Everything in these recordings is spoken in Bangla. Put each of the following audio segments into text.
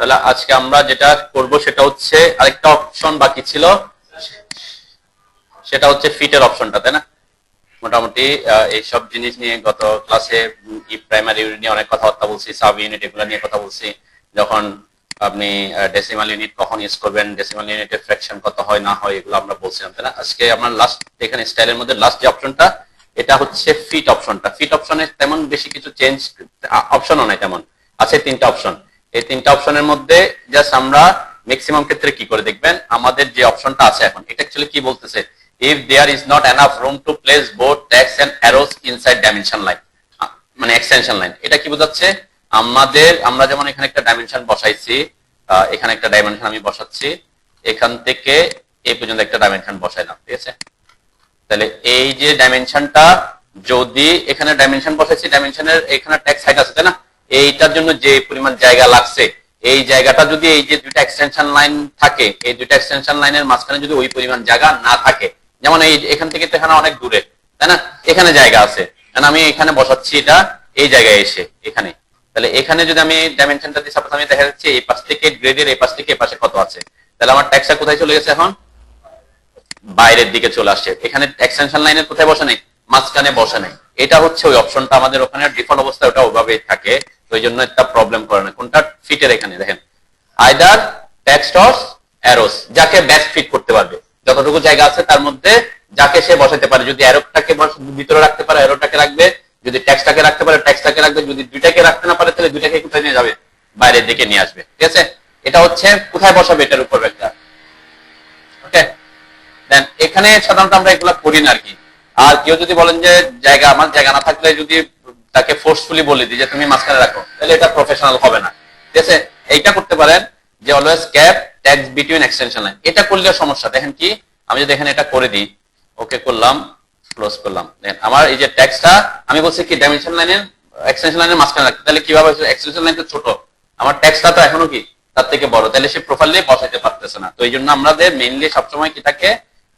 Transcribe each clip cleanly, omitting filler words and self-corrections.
তাহলে আজকে আমরা যেটা করব সেটা হচ্ছে আরেকটা অপশন বাকি ছিল, সেটা হচ্ছে ফিটের অপশনটা, তাই না? মোটামুটি এইসব জিনিস নিয়ে গত ক্লাসে প্রাইমারি ইউনিট নিয়ে অনেক কথাবার্তা বলছি, সাব ইউনিট এগুলো নিয়ে কথা বলছি। যখন আপনি ডেসিমাল ইউনিট কখন ইউজ করবেন, ডেসিমাল ইউনিটের ফ্র্যাকশন কত হয় না হয়, এগুলো আমরা বলছিলাম, তাই না? আজকে আমরা লাস্ট এখানে স্টাইলের মধ্যে লাস্ট যে অপশনটা, এটা হচ্ছে ফিট অপশনটা। ফিট অপশনে তেমন বেশি কিছু চেঞ্জ অপশনও নাই, তেমন আছে তিনটা অপশন। এই তিনটা অপশনের মধ্যে জাস্ট আমরা ম্যাক্সিমাম ক্ষেত্রে কি করে দেখবেন, আমাদের যে অপশনটা আছে এখন, এটা অ্যাকচুয়ালি কি বলতেছে, if there is not enough room to place both text and arrows inside dimension line, মানে এক্সটেনশন লাইন। এটা কি বোঝাচ্ছে, আমরা যেমন এখানে একটা ডাইমেনশন বসাইছি, এখানে একটা ডাইমেনশন আমি বসাচ্ছি, এখান থেকে এই পর্যন্ত একটা ডাইমেনশন বসাইলাম, ঠিক আছে? তাহলে এই যে ডাইমেনশনটা, যদি এখানে ডাইমেনশন বসাইছি, ডাইমেনশনের এখানে টেক্সট হাইট আছে, তাই না? এইটার জন্য যে পরিমাণ জায়গা লাগছে, এই জায়গাটা যদি এই যে দুইটা এক্সটেনশন লাইন থাকে, এই দুইটা এক্সটেনশন লাইনের মাঝখানে যদি ওই পরিমাণ জায়গা না থাকে, যেমন এই এখান থেকে তো এখানে অনেক দূরে, তাই না? এখানে জায়গা আছে, কারণ আমি এখানে বসাচ্ছি এটা এই জায়গায় এসে এখানে। তাহলে এখানে যদি আমি ডাইমেনশনটা দিই, সাপোজ আমি দেখা যাচ্ছে এই পাশ থেকে গ্রেডের এই পাশ থেকে এই পাশে কত আছে, তাহলে আমার টেক্সটটা কোথায় চলে গেছে, এখন বাইরের দিকে চলে আসছে। এখানে এক্সটেনশন লাইনের কোথায় বসে নেই, মাঝখানে বসে নেই। এটা হচ্ছে ওই অপশনটা আমাদের ওখানে ডিফল্ট অবস্থায় ওটা ওভাবেই থাকে, তো ওই জন্য একটা প্রবলেম করে না। কোনটা ফিটের, এখানে দেখেন আইদার টেক্সট অর অ্যারোস, যাকে বেস্ট ফিট করতে পারবে, যতটুকু জায়গা আছে তার মধ্যে যাকে সে বসাতে পারে। যদি অ্যারোটাকে ভিতরে রাখতে পারে অ্যারোটাকে রাখবে, যদি টেক্সটটাকে রাখতে পারে টেক্সটটাকে রাখবে, যদি দুইটাকে রাখতে না পারে তাহলে দুইটাকে কোথায় নিয়ে যাবে, বাইরের দিকে নিয়ে আসবে, ঠিক আছে? এটা হচ্ছে কোথায় বসাবে এটার উপর একটা, ওকে? দেন এখানে সাধারণত আমরা এগুলা করি না আর কি। আর কেউ যদি বলেন যে আমার জায়গা না থাকলে যদি তাকে ফোর্সফুলি বলে দিই যে তুমি মাঝখানে রাখো, তাহলে এটা প্রফেশনাল হবে না, ঠিক আছে? এইটা করতে পারেন যে always cap text between extension line. এটা করলে সমস্যা, দেখেন কি, আমি যদি এখানে এটা করে দিই, ওকে করলাম, ক্লোজ করলাম, দেখেন আমার এই যে টেক্সটটা আমি বলছি কি ডাইমেনশন লাইনের এক্সটেনশন লাইনের মাঝখানে রাখতে, তাহলে কিভাবে এক্সটেনশন লাইন তো ছোট, আমার টেক্সটটা তো এখনো কি তার থেকে বড়, তাহলে সে প্রোফাইলে বসাইতে পারতেছে না। তো এই জন্য আমাদের মেইনলি সবসময় কি থাকে,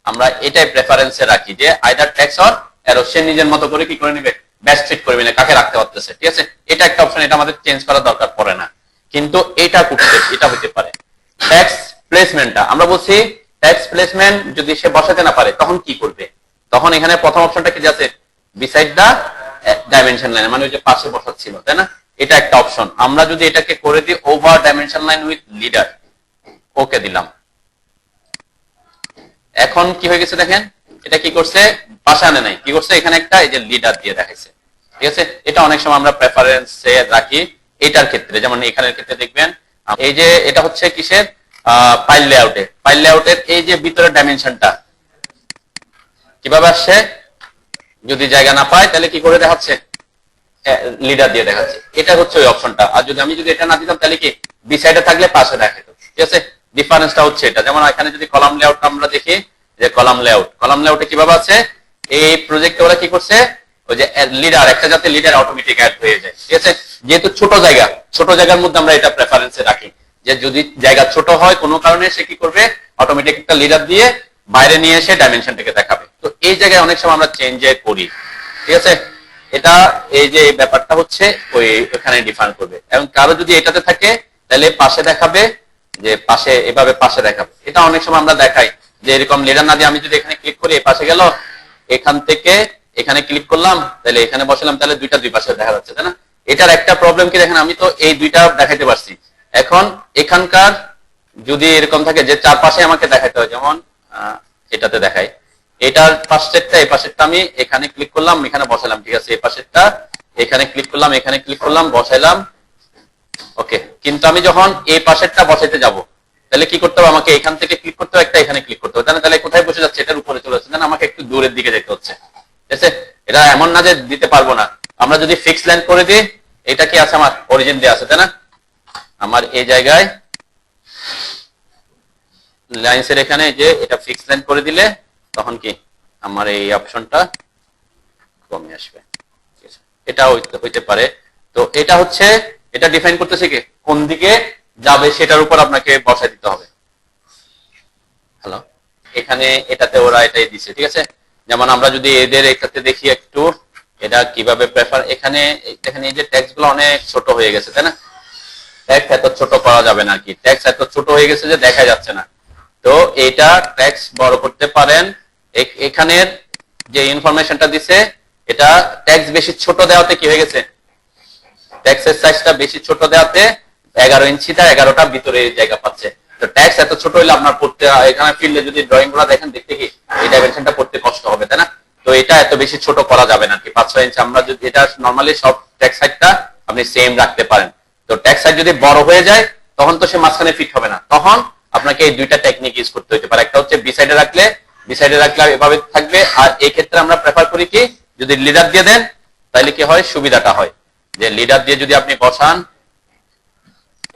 আমরা এটাই প্রেফারেন্সে রাখি যে আইদার টেক্সট অর অ্যারো, সে নিজের মতো করে কি করে নিবে, বেস্ট ফিট করবে না কাকে রাখতে পারতেছে, ঠিক আছে? এটা একটা অপশন, এটা আমাদের চেঞ্জ করার দরকার পড়ে না। কিন্তু এটা করতে, এটা হতে পারে টেক্সট প্লেসমেন্টটা। আমরা বলছি টেক্সট প্লেসমেন্ট যদি সে বসাতে না পারে তখন কি করবে, তখন এখানে প্রথম অপশনটা কি আছে, বিসাইড দা ডাইমেনশন লাইন, মানে ওই যে পাশে বসাচ্ছিল, তাই না? এটা একটা অপশন। আমরা যদি এটাকে করে দিই over dimension line with leader, okay দিলাম, এখন কি হয়ে গেছে দেখেন, এটা কি করছে, পাশে আনে নাই, কি করছে এখানে একটা এই যে লিডার দিয়ে দেখাইছে, ঠিক আছে? এটা অনেক সময় আমরা প্রেফারেন্সে রাখি এটার ক্ষেত্রে, যেমন এখানের ক্ষেত্রে দেখবেন এই যে এটা হচ্ছে কিসের, ফাইল লেআউটে, ফাইল লেআউটের এই যে ভিতরের ডাইমেনশনটা কিভাবে আসছে, যদি জায়গা না পায় তাহলে কি করে দেখাচ্ছে, লিডার দিয়ে দেখাচ্ছে। এটা হচ্ছে ওই অপশনটা। আর যদি এটা না দিতাম তাহলে কি বি সাইডে থাকলে পাশে দেখাতো, ঠিক আছে? ডিফারেন্সটা হচ্ছে এটা। যেমন এখানে যদি কলাম লেআউট আমরা দেখি, যে কলাম লেআউটে কিভাবে আছে, এই প্রজেক্টে ওরা কি করছে, ওই যে লিডার, একটা যাতে লিডার অটোমেটিক অ্যাড হয়ে যায়, ঠিক আছে? যেহেতু ছোট জায়গার মধ্যে আমরা এটা প্রেফারেন্সে রাখি যে যদি জায়গা ছোট হয় কোনো কারণে, সে কি করবে, অটোমেটিক একটা লিডার দিয়ে বাইরে নিয়ে এসে ডাইমেনশনটাকে দেখাবে। তো এই জায়গায় অনেক সময় আমরা চেঞ্জ করি, ঠিক আছে? এটা এই যে ব্যাপারটা হচ্ছে ওই এখানে ডিফাইন করবে। এবং কারো যদি এটাতে থাকে তাহলে পাশে দেখাবে, যে পাশে এভাবে পাশে দেখাবে। এটা অনেক সময় আমরা দেখাই যে এরকম লিডার না দিয়ে আমি যদি এখানে ক্লিক করি, পাশে গেল, এখান থেকে এখানে ক্লিক করলাম, তাহলে এখানে বসালাম, তাহলে দুইটা দুই পাশে দেখা যাচ্ছে, তাই না? এটার একটা প্রবলেম কি দেখেন, আমি তো এই দুইটা দেখাইতে পারছি, এখন এখানকার যদি এরকম থাকে যে চারপাশে আমাকে দেখাইতে হয়, যেমন এটাতে দেখাই, এটার পাশেরটা এই পাশেরটা আমি এখানে ক্লিক করলাম, এখানে বসালাম, ঠিক আছে? এই পাশেরটা এখানে ক্লিক করলাম, এখানে ক্লিক করলাম, বসাইলাম, ওকে। কিন্তু আমি যখন এই পাশেরটা বসাইতে যাব, তাহলে কি করতে হবে, আমাকে এখান থেকে ক্লিক করতে হবে, একটা এখানে ক্লিক করতে হবে, তাহলে কোথায় বসে যাচ্ছে, এটার উপরে চলে যাচ্ছে, আমাকে একটু দূরের দিকে যেতে হচ্ছে, ঠিক আছে? এটা এমন না যে দিতে পারবো না। আমরা যদি ফিক্স লাইন করে দিই, এটা কি আছে, আমার অরিজিন দিয়ে আছে, তাই না? আমার এই জায়গায় লাইনসের এখানে যে এটা ফিক্স লাইন করে দিলে তখন কি আমার এই অপশনটা কমে আসবে, ঠিক আছে? এটা হইতে পারে। তো এটা হচ্ছে, এটা ডিফাইন করতেছে কি কোন দিকে যাবে সেটার উপর আপনাকে বসাই দিতে হবে। হ্যালো, এখানে এটাতে ওরা এটাই দিছে, ঠিক আছে? যেমন আমরা যদি এদের এটাতে দেখি একটু, এটা কিভাবে প্রেফার, এখানে এই যে টেক্সট গুলো অনেক ছোট হয়ে গেছে, তাই না? টেক্সট এত ছোট করা যাবে না আর কি, টেক্সট এত ছোট হয়ে গেছে যে দেখা যাচ্ছে না। তো এটা টেক্সট বড় করতে পারেন। এখানের যে ইনফরমেশনটা দিছে এটা টেক্সট বেশি ছোট দেওয়াতে কি হয়ে গেছে, টেক্সটের সাইজটা বেশি ছোট দেওয়াতে 11 ইঞ্চিটা 11টা ভিতরে জায়গা পাচ্ছে। তো টেক্সট এত ছোট হইলে আপনার পড়তে, এখানে ফিল্ডে যদি ড্রয়িং গুলো দেখেন দেখতে কি এই ডাইমেনশনটা পড়তে কষ্ট হবে, তাই না? তো এটা এত বেশি ছোট করা যাবে না কি, 5-6 ইঞ্চি। আমরা যদি এটা নরমালি সব টেক্সট সাইজটা আপনি সেম রাখতে পারেন। তো টেক্সট সাইজ যদি বড় হয়ে যায় তখন তো সে মাঝখানে ফিট হবে না, তখন আপনাকে এই দুইটা টেকনিক ইউজ করতে হতে পারে। একটা হচ্ছে বি সাইডে রাখলে এভাবে থাকবে, আর এই ক্ষেত্রে আমরা প্রেফার করি কি যদি লিডার দিয়ে দেন তাহলে কি হয়, সুবিধাটা হয় যে লিডার দিয়ে যদি আপনি বসান,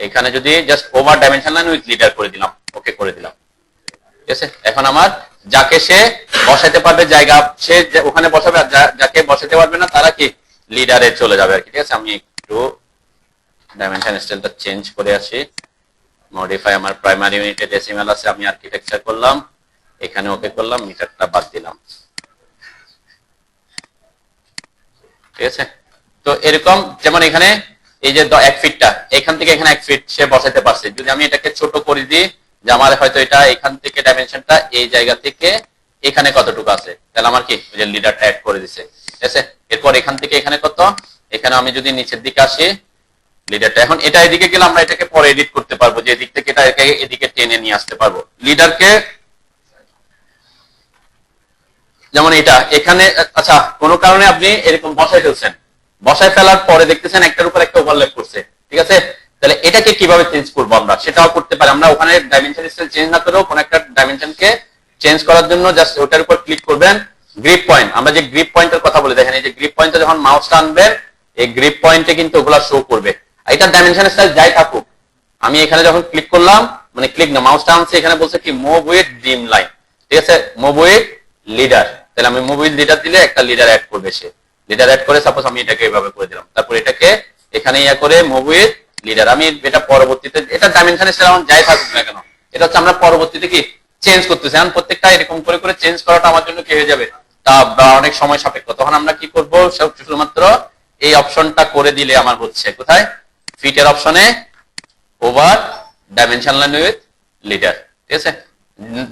এখানে যদি just over dimension line with leader করে দিলাম, ওকে করে দিলাম, ঠিক আছে। এখন আমার যাকে সে বসাইতে পারবে জায়গা সে ওখানে বসাবে, আর যাকে বসাতে পারবে না তারা কি লিডারে চলে যাবে আর কি, ঠিক আছে। আমি একটু ডাইমেনশন স্টাইলটা চেঞ্জ করে আসি, মডিফাই, আমার প্রাইমারি ইউনিটে ডেসিমাল আছে, আমি আর্কিটেকচার করলাম, এখানে ওকে করলাম, মিটারটা বাদ দিলাম, ঠিক আছে। তো এরকম যেমন এখানে এই যে 1 ফিটটা এখান থেকে এখানে 1 ফিট সে বসাইতে পারছে। যদি আমি এটাকে ছোট করে দিই যে আমার হয়তো এটা এখান থেকে ডাইমেনশনটা এই জায়গা থেকে এখানে কতটুকু আছে, তাহলে আমার কি যে লিডারটা অ্যাড করে দিছে, ঠিক আছে। এরপর এখান থেকে এখানে কত, এখানে আমি যদি নিচের দিকে আসি লিডারটা, এখন এটা এদিকে গেলে আমরা এটাকে পরে এডিট করতে পারবো, যে এদিক থেকে এটা এদিকে টেনে নিয়ে আসতে পারবো লিডারকে। যেমন এটা এখানে, আচ্ছা কোনো কারণে আপনি এরকম বসাই ফেলছেন, বসায় ফেলার পরে দেখতেছেন একটার উপর একটা ওভারল্যাপ করছে, ঠিক আছে। তাহলে এটাকে কিভাবে চেঞ্জ করবো আমরা, সেটাও করতে পারি আমরা। ওখানে ডাইমেনশন স্টাইল চেঞ্জ না করেও কোন একটা ডাইমেনশনকে চেঞ্জ করার জন্য জাস্ট ওটার উপর ক্লিক করবেন, গ্রিপ পয়েন্ট, আমরা যে গ্রিপ পয়েন্টের কথা বলে দেখেন, এই যে গ্রিপ পয়েন্টে যখন মাউসটা আনবেন এই গ্রিপ পয়েন্টে কিন্তু ওগুলা শো করবে। এটা ডাইমেনশন স্টাইল যাই থাকুক, আমি এখানে যখন ক্লিক করলাম, মানে ক্লিক না মাউসটা আনছে, এখানে বলছে কি মুভ উইথ ডিম লাইন, ঠিক আছে, মুভ উইথ লিডার। তাহলে আমি মুভ উইথ লিডার দিলে একটা লিডার অ্যাড করবে, সে লিডার অ্যাড করে সাপোজ আমি এটাকে এভাবে করে দিলাম, তারপর এটাকে এখানে ইয়া করে মুভ উইথ লিডার। আমি এটা পরবর্তীতে এটা ডাইমেনশন স্টাইল আমার যাই থাকুক না কেন, এটা হচ্ছে আমরা পরবর্তীতে কি চেঞ্জ করতেছি। এখন প্রত্যেকটা এরকম করে করে চেঞ্জ করাটা আমার জন্য কি হয়ে যাবে, তা অনেক সময় সাপেক্ষ। তখন আমরা কি করব, শুধুমাত্র এই অপশনটা করে দিলে আমার হচ্ছে কোথায়, ফিটের অপশনে over dimension line with leader, ঠিক আছে।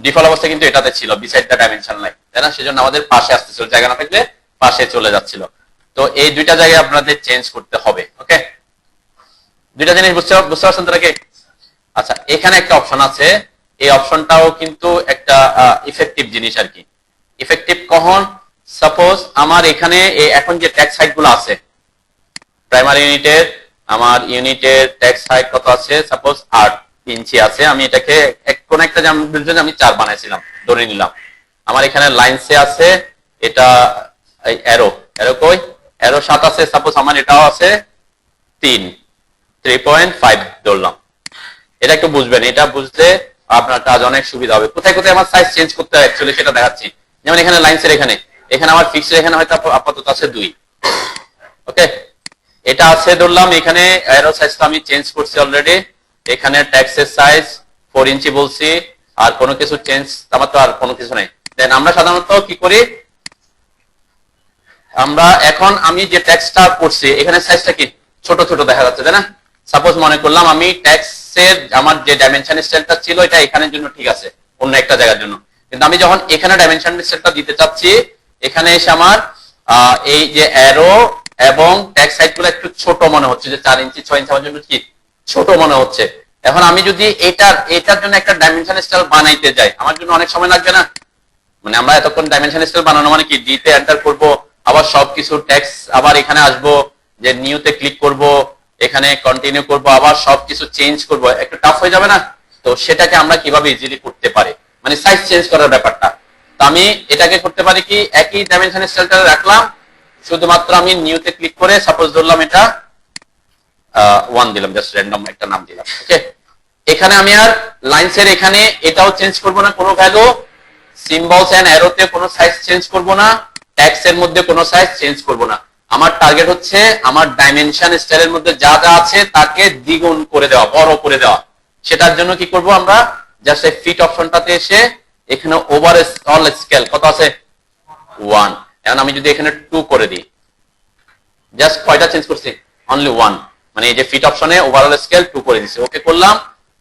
ডিফল্ট অবস্থা কিন্তু এটাতে ছিল বিসাইড দ্য ডাইমেনশন লাইন, তাই না, সেজন্য আমাদের পাশে আসতেছিল, জায়গা না থাকলে পাশে চলে যাচ্ছিল। তো এই দুইটা জায়গায় আপনাদের চেঞ্জ করতে হবে, ওকে। দুইটা জিনিস বুঝতে পারছেন তারা কি? আচ্ছা, এখানে একটা অপশন আছে, এই অপশনটাও কিন্তু একটা ইফেক্টিভ জিনিস আর কি। ইফেক্টিভ কখন, সাপোজ আমার এখানে এখন যে টেক্সট হাইট গুলো আছে প্রাইমারি ইউনিটের, আমার ইউনিটের টেক্সট হাইট কত আছে, সাপোজ 8 ইঞ্চি আছে। আমি এটাকে কোন একটা আমি 4 বানাইছিলাম ধরে নিলাম। আমার এখানে লাইনসে আছে, এটা অ্যারো কই, অ্যারো 7 আছে, সাপোজ আমার এটাও আছে 3.5 ধরলাম। এটা একটু বুঝবেন, এটা বুঝলে আপনার কাজ অনেক সুবিধা হবে। কোথায় কোথায় আমার সাইজ চেঞ্জ করতে হয় অ্যাকচুয়ালি সেটা দেখাচ্ছি। যেমন এখানে লাইনসের এখানে আমার ফিক্সড এখানে হয়তো আপাতত আছে 2, ওকে। এটা আছে ধরলাম, এখানে অ্যারো সাইজটা আমি চেঞ্জ করছি অলরেডি। এখানে ট্যাক্সের সাইজ 4 ইঞ্চি বলছি, আর কোনো কিছু চেঞ্জ আমার তো আর কোনো কিছু নেই। দেন আমরা সাধারণত কি করি, আমরা এখন আমি যে ট্যাক্সটা করছি এখানে সাইজটা কি ছোট ছোট দেখা যাচ্ছে, তাই না। সাপোজ মনে করলাম আমি ট্যাক্সের আমার যে ডাইমেনশন স্টাইলটা ছিল এটা এখানের জন্য ঠিক আছে, অন্য একটা জায়গার জন্য, কিন্তু আমি যখন এখানে ডাইমেনশন স্টাইলটা দিতে চাচ্ছি, এখানে এসে আমার এই যে অ্যারো এবং ট্যাক্স সাইজ গুলো একটু ছোট মনে হচ্ছে, যে 4 ইঞ্চি 6 ইঞ্চি আমার জন্য কি ছোট মনে হচ্ছে। এখন আমি যদি এটার জন্য একটা ডাইমেনশন স্টাইল বানাইতে যাই, আমার জন্য অনেক সময় লাগবে না। মানে আমরা এতক্ষণ ডাইমেনশন স্টাইল বানানো মানে কি, ডিতে এন্টার করব, আবার সবকিছু টেক্সট, আবার এখানে আসবো, যে নিউতে ক্লিক করব, এখানে কন্টিনিউ করব, আবার সবকিছু চেঞ্জ করব, একটু টাফ হয়ে যাবে না। তো সেটাকে আমরা কিভাবে ইজিলি করতে পারি, মানে সাইজ চেঞ্জ করার ব্যাপারটা। তো আমি এটাকে করতে পারি কি, একই ডাইমেনশন স্টাইলটা রাখলাম, শুধুমাত্র আমি নিউতে ক্লিক করে সাপোজ ধরলাম এটা 1 দিলাম, জাস্ট র্যান্ডম একটা নাম দিলাম, ওকে। এখানে আমি আর লাইনসের এখানে এটাও চেঞ্জ করব না কোনো ভ্যালু, সিম্বলস এন্ড অ্যারোতে কোনো সাইজ চেঞ্জ করব না, ট্যাক্স এর মধ্যে কোনো সাইজ চেঞ্জ করব না। আমার টার্গেট হচ্ছে আমার ডাইমেনশন স্টাইলের মধ্যে যা যা আছে তাকে দ্বিগুণ করে দেওয়া, বড় করে দেওয়া। সেটার জন্য কি করব, আমরা জাস্ট এই ফিট অপশনটাতে এসে এখানে ওভার অল স্কেল কত আছে 1, এখন আমি যদি এখানে 2 করে দিই, জাস্ট কয়টা চেঞ্জ করছি, অনলি 1, মানে এই যে ফিট অপশনে ওভারঅল স্কেল 2 করে দিছি, ওকে করলাম,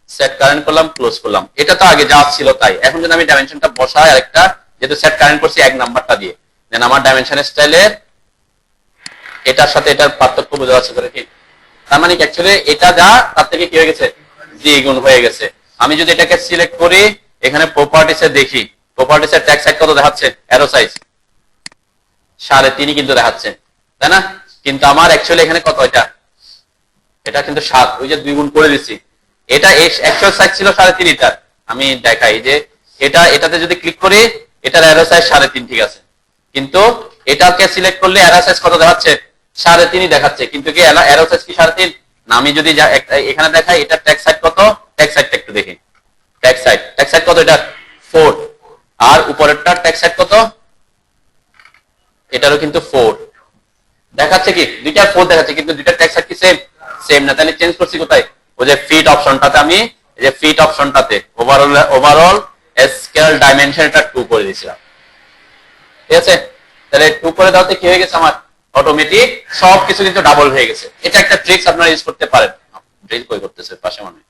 সেট কারেন্ট করলাম, ক্লোজ করলাম। এটা তো আগে যা ছিল তাই। এখন যদি আমি ডাইমেনশনটা বসাই আরেকটা, যেহেতু সেট কারেন্ট করছি 1 নাম্বারটা দিয়ে, দেন আমার ডাইমেনশন স্টাইলের এটার সাথে এটার পার্থক্য বোঝা যাচ্ছে করে কি? তার মানে অ্যাকচুয়ালি এটা যা তার থেকে কি হয়ে গেছে, দ্বিগুণ হয়ে গেছে। আমি যদি এটাকে সিলেক্ট করি, এখানে প্রপার্টিসে দেখি, প্রপার্টিসের ট্যাগ সাইজ কত দেখাচ্ছে, অ্যারো সাইজ 3.5 কিন্তু দেখাচ্ছে, তাই না? কিন্তু আমার অ্যাকচুয়ালি এখানে কত, এটা কিন্তু 7, ওই যে 2 গুণ করে দিচ্ছি। এটা অ্যাকচুয়াল সাইজ ছিল 3.5 এটার। আমি দেখাই যে এটাতে যদি ক্লিক করি, এটার অ্যারো সাইজ 3.5 ঠিক আছে, কিন্তু এটাকে সিলেক্ট করলে অ্যারো সাইজ কত দেখাচ্ছে, 3.5 দেখাচ্ছে, কিন্তু কি অ্যারো সাইজ কি 3.5 না? আমি যদি এখানে দেখাই এটা ট্যাগ সাইজ কত, ট্যাগ সাইডটা একটু দেখি, ট্যাগ সাইড কত, এটা 4, আর উপরেরটা ট্যাগ সাইড কত, এটারও কিন্তু 4 দেখাচ্ছে, কি দুইটা 4 দেখাচ্ছে, কিন্তু দুইটা ট্যাগ সাইড কি সেম না। তাহলে চেঞ্জ করছি কোথায়, ওই যে ফিট অপশনটাতে, আমি এই যে ফিট অপশনটাতে ওভারঅল স্কেল ডাইমেনশন এটা 2 করে দিয়েছিলাম, ঠিক আছে? তাহলে 2 করে দাওতে কি হয়ে গেছে, আমার অটোমেটিক সবকিছু কিন্তু ডাবল হয়ে গেছে। এটা একটা ট্রিক্স আপনারা ইউজ করতে পারেন। ড্রিল কই করতেছে পাশে মনে।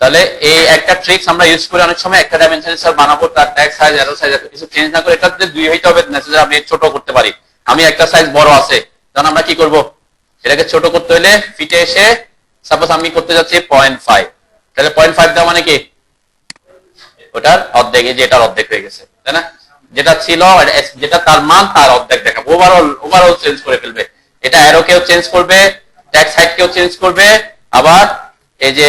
তাহলে এই একটা ট্রিক্স আমরা ইউজ করে অনেক সময় একটা ডাইমেনশন স্যার বানাবো, তার ট্যাগ সাইজ, অ্যারো সাইজ কিছু চেঞ্জ না করে, এটাতে 2 হইতে হবে না, আমি ছোট করতে পারি। আমি একটা সাইজ বড় আছে, তখন আমরা কি করব, এটাকে ছোট করতে হলে ফিটে এসে সাপোজ আমি করতে যাচ্ছি 0.5, তাহলে 0.5 দেওয়া মানে কি, ওটার অর্ধেক, এই যে এটার অর্ধেক হয়ে গেছে, তাই না? যেটা ছিল, যেটা তার মান তার অর্ধেক দেখাবো, ওভারঅল চেঞ্জ করে ফেলবে। এটা অ্যারো কেও চেঞ্জ করবে, ট্যাগ সাইড কেও চেঞ্জ করবে, আবার এই যে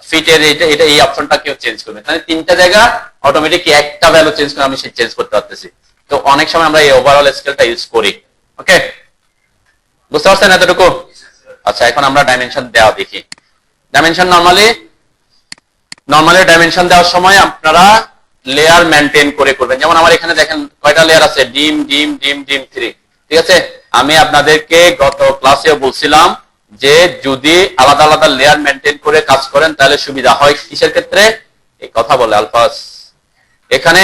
ফিটের এটা এই অপশনটা কেও চেঞ্জ করবে। তাহলে 3টা জায়গা অটোমেটিক একটা ভ্যালু চেঞ্জ করে আমি চেঞ্জ করতে পারতেছি। তো অনেক সময় আমরা এই ওভারঅল স্কেলটা ইউজ করি। ওকে, বুঝতে পারছেন এতটুকু? আচ্ছা, এখন আমরা ডাইমেনশন দেওয়া দেখি। ডাইমেনশন নরমালি ডাইমেনশন দেওয়ার সময় আপনারা লেয়ার মেনটেন করে করবেন। যেমন আমার এখানে দেখেন কয়টা লেয়ার আছে, ডিম 3, ঠিক আছে? আমি আপনাদেরকে গত ক্লাসে বলছিলাম যে যদি আলাদা আলাদা লেয়ার মেনটেন করে কাজ করেন তাহলে সুবিধা হয়। কিসের ক্ষেত্রে? এই কথা বলে আলফাস। এখানে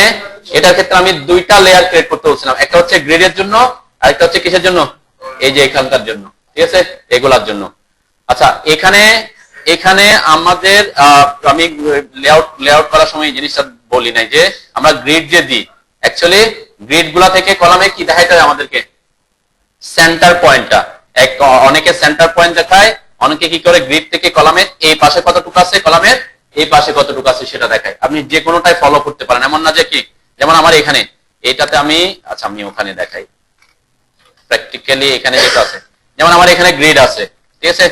এটার ক্ষেত্রে আমি 2টা লেয়ার ক্রিয়েট করতে বলছিলাম, একটা হচ্ছে গ্রিডের জন্য, আর একটা হচ্ছে কিসের জন্য, এই যে এখানকার জন্য, ঠিক আছে, এগুলার জন্য। আচ্ছা, এখানে আমাদের আমি লেআউট করার সময় এই জিনিসটা বলি নাই যে আমরা গ্রিড যে দিই, অ্যাকচুয়ালি গ্রিড গুলা থেকে কলামে কি দেখাইতে হয় আমাদেরকে, সেন্টার পয়েন্টটা। অনেকে সেন্টার পয়েন্ট দেখায়, অনেকে কি করে গ্রিড থেকে কলামের এই পাশে কতটুকু আছে, কলামের এই পাশে কতটুকু আছে সেটা দেখায়। আপনি যে কোনোটাই ফলো করতে পারেন, এমন না যে কি, যেমন আমার এখানে এইটাতে আমি, আচ্ছা আমি ওখানে দেখাই প্র্যাকটিক্যালি, এখানে যেটা আছে, যেমন আমার এখানে গ্রিড আছে, ঠিক আছে?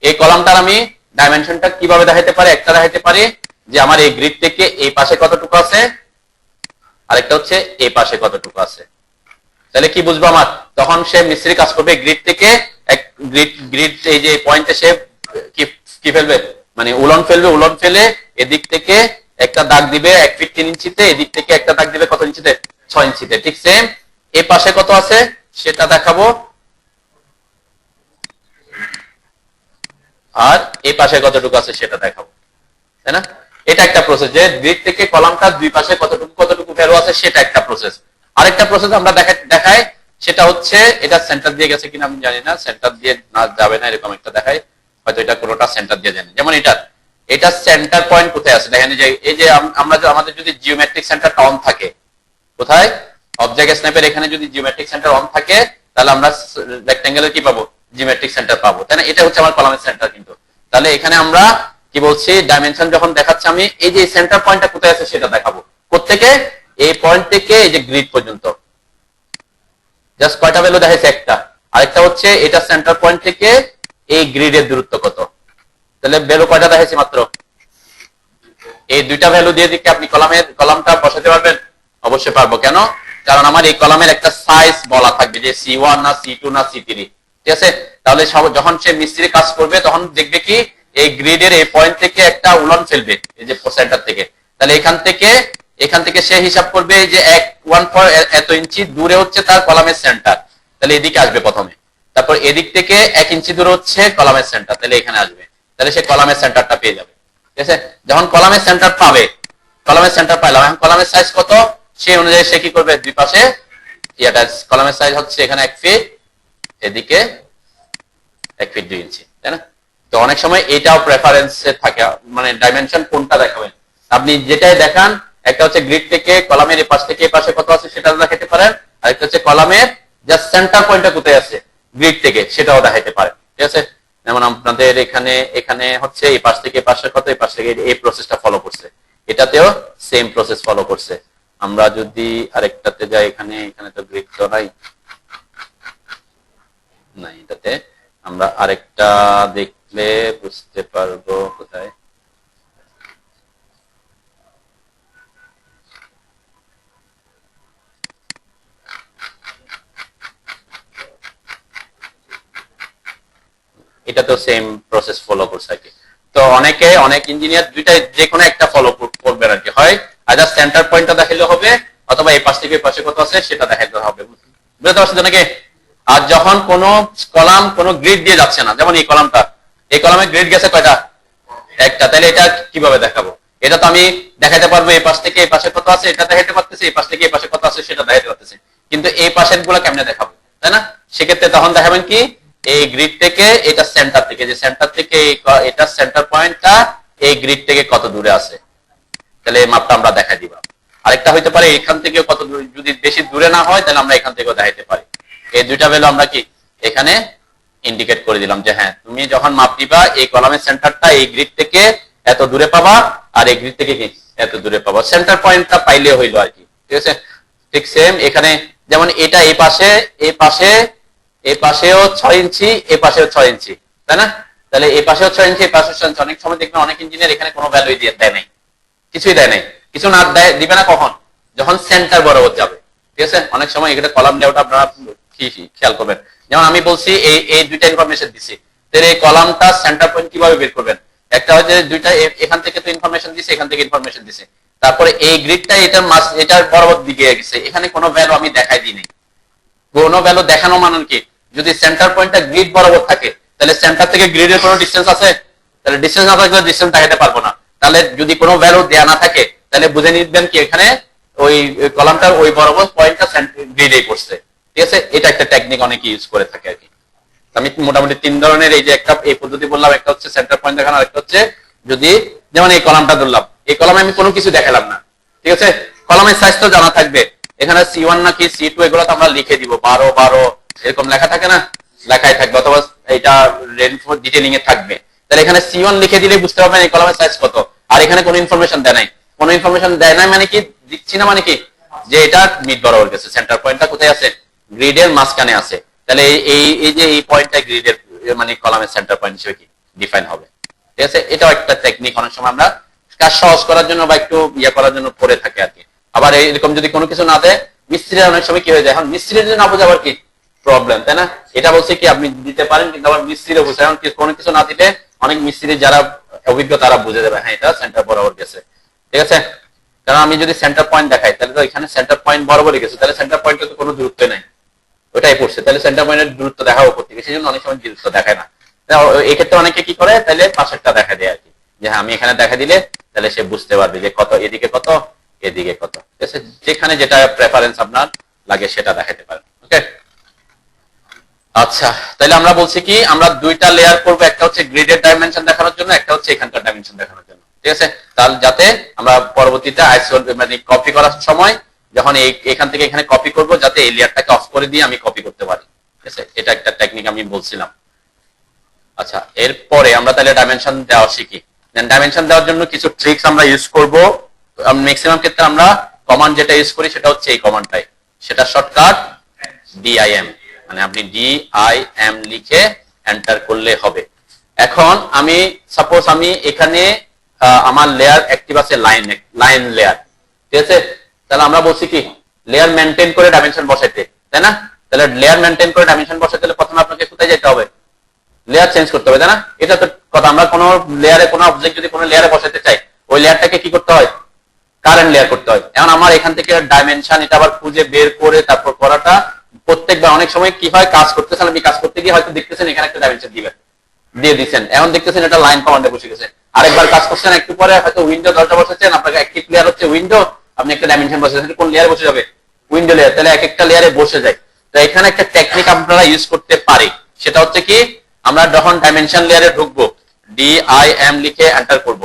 এই কলামটার আমি ডাইমেনশনটা কিভাবে দেখাইতে পারি, একটা দেখাইতে পারি যে আমার এই গ্রিড থেকে এই পাশে কতটুকু আছে, আরেকটা হচ্ছে এই পাশে কতটুকু আছে। তাহলে কি বুঝবো আমার, তখন সে মিস্ত্রি কাজ করবে গ্রিড থেকে গ্রিড এই যে পয়েন্টে সে কি ফেলবে, মানে উলন ফেলবে, উলন ফেলে এদিক থেকে একটা দাগ দিবে 1 ফিট 3 ইঞ্চিতে, এদিক থেকে একটা দাগ দিবে কত ইঞ্চিতে, 6 ইঞ্চিতে। ঠিক সেম এই পাশে কত আছে সেটা দেখাবো, আর এই পাশে কতটুকু আছে সেটা দেখাবো, তাই না? এটা একটা প্রসেস, যে গ্রিড থেকে কলামটার দুই পাশে কতটুকু ভ্যালু আছে সেটা একটা প্রসেস। আরেকটা প্রসেস আমরা দেখাই, সেটা হচ্ছে এটা সেন্টার দিয়ে গেছে কিনা আমি জানি না, সেন্টার দিয়ে না যাবে না এরকম একটা দেখাই, হয়তো এটা কোনোটা সেন্টার দিয়ে জানি। যেমন এটা সেন্টার পয়েন্ট কোথায় আছে দেখেন, এই যে আমরা আমাদের যদি জিওমেট্রিক সেন্টারটা অন থাকে, কোথায়, অবজেক্ট স্ন্যাপের এখানে যদি জিওমেট্রিক সেন্টার অন থাকে তাহলে আমরা রেক্টেঙ্গেলের কি পাবো, জিওমেট্রিক সেন্টার পাবো, তাই না? এটা হচ্ছে আমার কলামের সেন্টার। কিন্তু তাহলে এখানে আমরা কি বলছি, ডাইমেনশন যখন দেখাচ্ছে আমি এই যে সেন্টার পয়েন্টটা কোথায় আছে সেটা দেখাবো। কোত্থেকে, এই পয়েন্ট থেকে এই যে গ্রিড পর্যন্ত জাস্ট কয়টা ভ্যালু দেখাইছে, একটা। আরেকটা হচ্ছে এটা সেন্টার পয়েন্ট থেকে এই গ্রিডের দূরত্ব কত, তাহলে ভ্যালু কয়টা দেখাইছে মাত্র, এই দুইটা ভ্যালু দিয়ে দিকে আপনি কলামটা বসাতে পারবেন? অবশ্যই পারবো। কেন? কারণ আমার এই কলামের একটা সাইজ বলা থাকবে যে C1 না C2 না C3, ঠিক আছে? তাহলে যখন সে মিস্ত্রি কাজ করবে তখন দেখবে কি এই গ্রিডের এই পয়েন্ট থেকে একটা উলন ফেলবে এই যে সেন্টার থেকে, তাহলে এখান থেকে সে হিসাব করবে যে 1 এত ইঞ্চি দূরে হচ্ছে তার কলামের সেন্টার, তাহলে এদিকে আসবে প্রথমে, তারপর এদিক থেকে 1 ইঞ্চি দূরে হচ্ছে কলামের সেন্টার, তাহলে এখানে আসবে, তাহলে সে কলামের সেন্টারটা পেয়ে যাবে। ঠিক আছে? যখন কলামের সেন্টার পাইলাম, এখন কলামের সাইজ কত সেই অনুযায়ী সে কি করবে, দুই পাশে কলামের সাইজ হচ্ছে এখানে 1 ফিট, এদিকে 1 ফিট 2 ইঞ্চি, তাই না? তো অনেক সময় এটাও প্রেফারেন্সে থাকে, মানে ডাইমেনশন কোনটা দেখাবেন আপনি যেটাই দেখান, একটা হচ্ছে গ্রিড থেকে কলামের এই পাশ থেকে এই পাশে কত আছে সেটা দেখাতে পারেন, আর একটা হচ্ছে কলামের জাস্ট সেন্টার পয়েন্টটা কোথায় আছে গ্রিড থেকে সেটাও দেখাতে পারেন, ঠিক আছে? যেমন আপনাদের এখানে এখানে হচ্ছে এই পাশ থেকে এই পাশে কত, এই পাশ থেকে এই প্রসেসটা ফলো করছে, এটাতেও সেম প্রসেস ফলো করছে। আমরা যদি আরেকটাতে যাই, এখানে এখানে তো গ্রিড তো নাই, না এটাতে আমরা আরেকটা দেখলে বুঝতে পারবো কোথায়। এটা তো সেম প্রসেস ফলো করছে আর কি। তো অনেক ইঞ্জিনিয়ার দুইটাই যে কোনো একটা ফলো করবেন আর কি, হয় আদার সেন্টার পয়েন্টটা দেখাইলে হবে, অথবা এই পাশ থেকে এই পাশে কত আছে সেটা দেখাইতে হবে, বুঝতে পারছেন নাকি? আর যখন কোন কলাম কোন গ্রিড দিয়ে যাচ্ছে না, যেমন এই কলামটা, এই কলামে গ্রিড গেছে কয়টা, একটা, তাহলে এটা কিভাবে দেখাবো? এটা তো আমি দেখাতে পারবো এই পাশ থেকে এই পাশে কত আছে এটা দেখাতে পারতেছি, এই পাশ থেকে এই পাশে কত আছে সেটা দেখাতে পারতেছি, কিন্তু এই পাশের গুলো কেমনে দেখাবো, তাই না? সেক্ষেত্রে তখন দেখাবেন কি, এই গ্রিড থেকে এটা সেন্টার থেকে, যে সেন্টার থেকে এটা সেন্টার পয়েন্টটা এই গ্রিড থেকে কত দূরে আছে, তাহলে এই মাপটা আমরা দেখাই দিবা। আরেকটা হইতে পারে এখান থেকে কত দূরে, যদি বেশি দূরে না হয় তাহলে আমরা এখান থেকেও দেখাইতে পারি। এই দুইটা ভ্যালু আমরা কি এখানে ইন্ডিকেট করে দিলাম যে হ্যাঁ তুমি যখন মাপ দিবা এই কলামের সেন্টারটা এই গ্রিড থেকে এত দূরে পাবা, আর এই গ্রিড থেকে কি এত দূরে পাবা, সেন্টার পয়েন্টটা পাইলে হইলো আর কি, ঠিক আছে? ঠিক সেম এখানে, যেমন এটা এই পাশে এই পাশে এই পাশেও 6 ইঞ্চি, এই পাশেও 6 ইঞ্চি, তাই না? তাহলে এই পাশেও 6 ইঞ্চি, এই পাশেও 6 ইঞ্চি। অনেক সময় দেখবেন অনেক ইঞ্জিনিয়ার এখানে কোনো ভ্যালু দিয়ে দেয় নাই, কিছুই দেয় নাই, কিছু না দিবে না কখন, যখন সেন্টার বরাবর যাবে, ঠিক আছে? অনেক সময় এখানে কলাম লেআউট আপনারা খেয়াল করবেন, যেমন আমি বলছি এই দুইটা ইনফরমেশন দিছি, তাহলে এই কলামটা সেন্টার পয়েন্ট কিভাবে বের করবেন? একটা হচ্ছে দুইটা, এখান থেকে তো ইনফরমেশন দিছে, এখান থেকে ইনফরমেশন দিছে, তারপরে এই গ্রিডটা এটার বরাবর দিকে গেছে, এখানে কোনো ভ্যালু আমি দেখাই দিই নাই। কোনো ভ্যালু দেখানো মানে কি, যদি সেন্টার পয়েন্টটা গ্রিড বরাবর থাকে তাহলে সেন্টার থেকে গ্রিডের কোনো ডিসটেন্স আছে, তাহলে ডিসটেন্স না থাকলে ডিসটেন্স দেখাতে পারবো না। তাহলে যদি কোনো ভ্যালু দেয়া না থাকে তাহলে বুঝে নিবেন কি এখানে ওই কলামটার ওই বরাবর পয়েন্টটা গ্রিডে পড়ছে, ঠিক আছে? এটা একটা টেকনিক অনেকে ইউজ করে থাকে আর কি। আমি মোটামুটি 3 ধরনের এই যে একটা এই পদ্ধতি বললাম, একটা হচ্ছে সেন্টার পয়েন্ট দেখানো, একটা হচ্ছে যদি যেমন এই কলামটা ধরলাম, এই কলামে আমি কোনো কিছু দেখালাম না, ঠিক আছে? কলামের সাইজ তো জানা থাকবে, এখানে C1 নাকি C2 এগুলো তো আমরা লিখে দিব, 12 এরকম লেখা থাকে না, লেখাই থাকবে, অথবা এটা রেনফোর ডিটেইলিং এ থাকবে, তাহলে এখানে C1 লিখে দিলে বুঝতে পারবেন এই কলামের সাইজ কত। আর এখানে কোনো ইনফরমেশন দেয় নাই, কোনো ইনফরমেশন দেয় নাই মানে কি, দিচ্ছি না মানে কি, যে এটা মিড বরাবর গেছে, সেন্টার পয়েন্টটা কোথায় আছে, গ্রিডের মাঝখানে আছে, তাহলে এই যে এই পয়েন্টটা গ্রিডের মানে কলামের সেন্টার পয়েন্ট হিসেবে কি ডিফাইন হবে, ঠিক আছে? এটাও একটা টেকনিক, অনেক সময় আমরা কাজ সহজ করার জন্য বা একটু ইয়ে করার জন্য করে থাকে আর কি। আবার এরকম যদি কোনো কিছু না দেয়, মিস্ত্রিরা অনেক সময় কি হয়ে যায়, এখন মিস্ত্রির যদি না বোঝে আবার কি প্রবলেম, তাই না? এটা বলছে কি আপনি দিতে পারেন, কিন্তু আবার মিস্ত্রিরও বুঝে, এখন কোনো কিছু না দিলে অনেক মিস্ত্রি যারা অভিজ্ঞ তারা বুঝে যাবে হ্যাঁ এটা সেন্টার বরাবর গেছে, ঠিক আছে? কারণ আমি যদি সেন্টার পয়েন্ট দেখাই তাহলে তো এখানে সেন্টার পয়েন্ট বরাবরই গেছে, তাহলে সেন্টার পয়েন্টের তো কোনো দূরত্ব নাই, ওটাই পড়ছে, তাহলে সেন্টার পয়েন্টের দূরত্ব দেখাও করতে গেছে, সেই জন্য অনেক সময় দূরত্ব দেখায় না। এই ক্ষেত্রে অনেকে কি করে, তাহলে পাশেরটা দেখা দেয় আর কি, যে হ্যাঁ আমি এখানে দেখা দিলে তাহলে সে বুঝতে পারবে যে কত এদিকে কত এদিকে কত, ঠিক আছে? যেখানে যেটা প্রেফারেন্স আপনার লাগে সেটা দেখাতে পারেন, ওকে? আচ্ছা, তাহলে আমরা বলছি কি, আমরা দুইটা লেয়ার করব, একটা হচ্ছে গ্রিডের ডাইমেনশন দেখানোর জন্য, একটা হচ্ছে এখানকার ডাইমেনশন দেখানোর জন্য, ঠিক আছে? তাহলে যাতে আমরা পরবর্তীতে মানে কপি করার সময় যখন এখান থেকে এখানে কপি করব, যাতে এই লেয়ারটাকে অফ করে দিয়ে আমি কপি করতে পারি, ঠিক আছে? এটা একটা টেকনিক আমি বলছিলাম। আচ্ছা, এরপরে আমরা তাহলে ডাইমেনশন দেওয়া শিখি। ডাইমেনশন দেওয়ার জন্য কিছু ট্রিক্স আমরা ইউজ করব। ম্যাক্সিমাম ক্ষেত্রে আমরা কমান্ড যেটা ইউজ করি সেটা হচ্ছে এই কমান্ডটাই, সেটা শর্টকাট DIM, মানে আপনি DIM লিখে এন্টার করলে হবে। এখন আমি সাপোজ আমি এখানে আমার লেয়ার অ্যাক্টিভ আছে লাইন লেয়ার, ঠিক আছে? তাহলে আমরা বলছি কি লেয়ার মেনটেন করে ডাইমেনশন বসাইতে, তাই না? তাহলে লেয়ার মেনটেন করে ডাইমেনশন বসাইতে হলে প্রথমে আপনাকে কোথায় যেতে হবে, লেয়ার চেঞ্জ করতে হবে, তাই না? এটা তো কথা, আমরা কোনো লেয়ারে কোনো অবজেক্ট যদি কোনো লেয়ারে বসাতে চাই ওই লেয়ারটাকে কি করতে হয়, কারেন্ট লেয়ার করতে হয়। এখন আমার এখান থেকে ডাইমেনশন এটা আবার খুঁজে বের করে তারপর করাটা প্রত্যেকবার, অনেক সময় কি হয় কাজ করতেছেন, আপনি কাজ করতে গিয়ে হয়তো দেখতেছেন এখানে একটা ডাইমেনশন দিয়ে দিচ্ছেন, এখন দেখতেছেন এটা লাইন কমান্ডে বসে গেছে, আরেকবার কাজ করছেন একটু পরে হয়তো উইন্ডো 10টা বসেছেন, আপনাকে অ্যাক্টিভ লেয়ার হচ্ছে উইন্ডো, আপনি একটা ডাইমেনশন বসেছেন, কোন লেয়ারে বসে যাবে, উইন্ডো লেয়ার, তাহলে এক একটা লেয়ারে বসে যায়। তো এখানে একটা টেকনিক আপনারা ইউজ করতে পারি, সেটা হচ্ছে কি আমরা যখন ডাইমেনশন লেয়ারে ঢুকবো DIM লিখে এন্টার করব,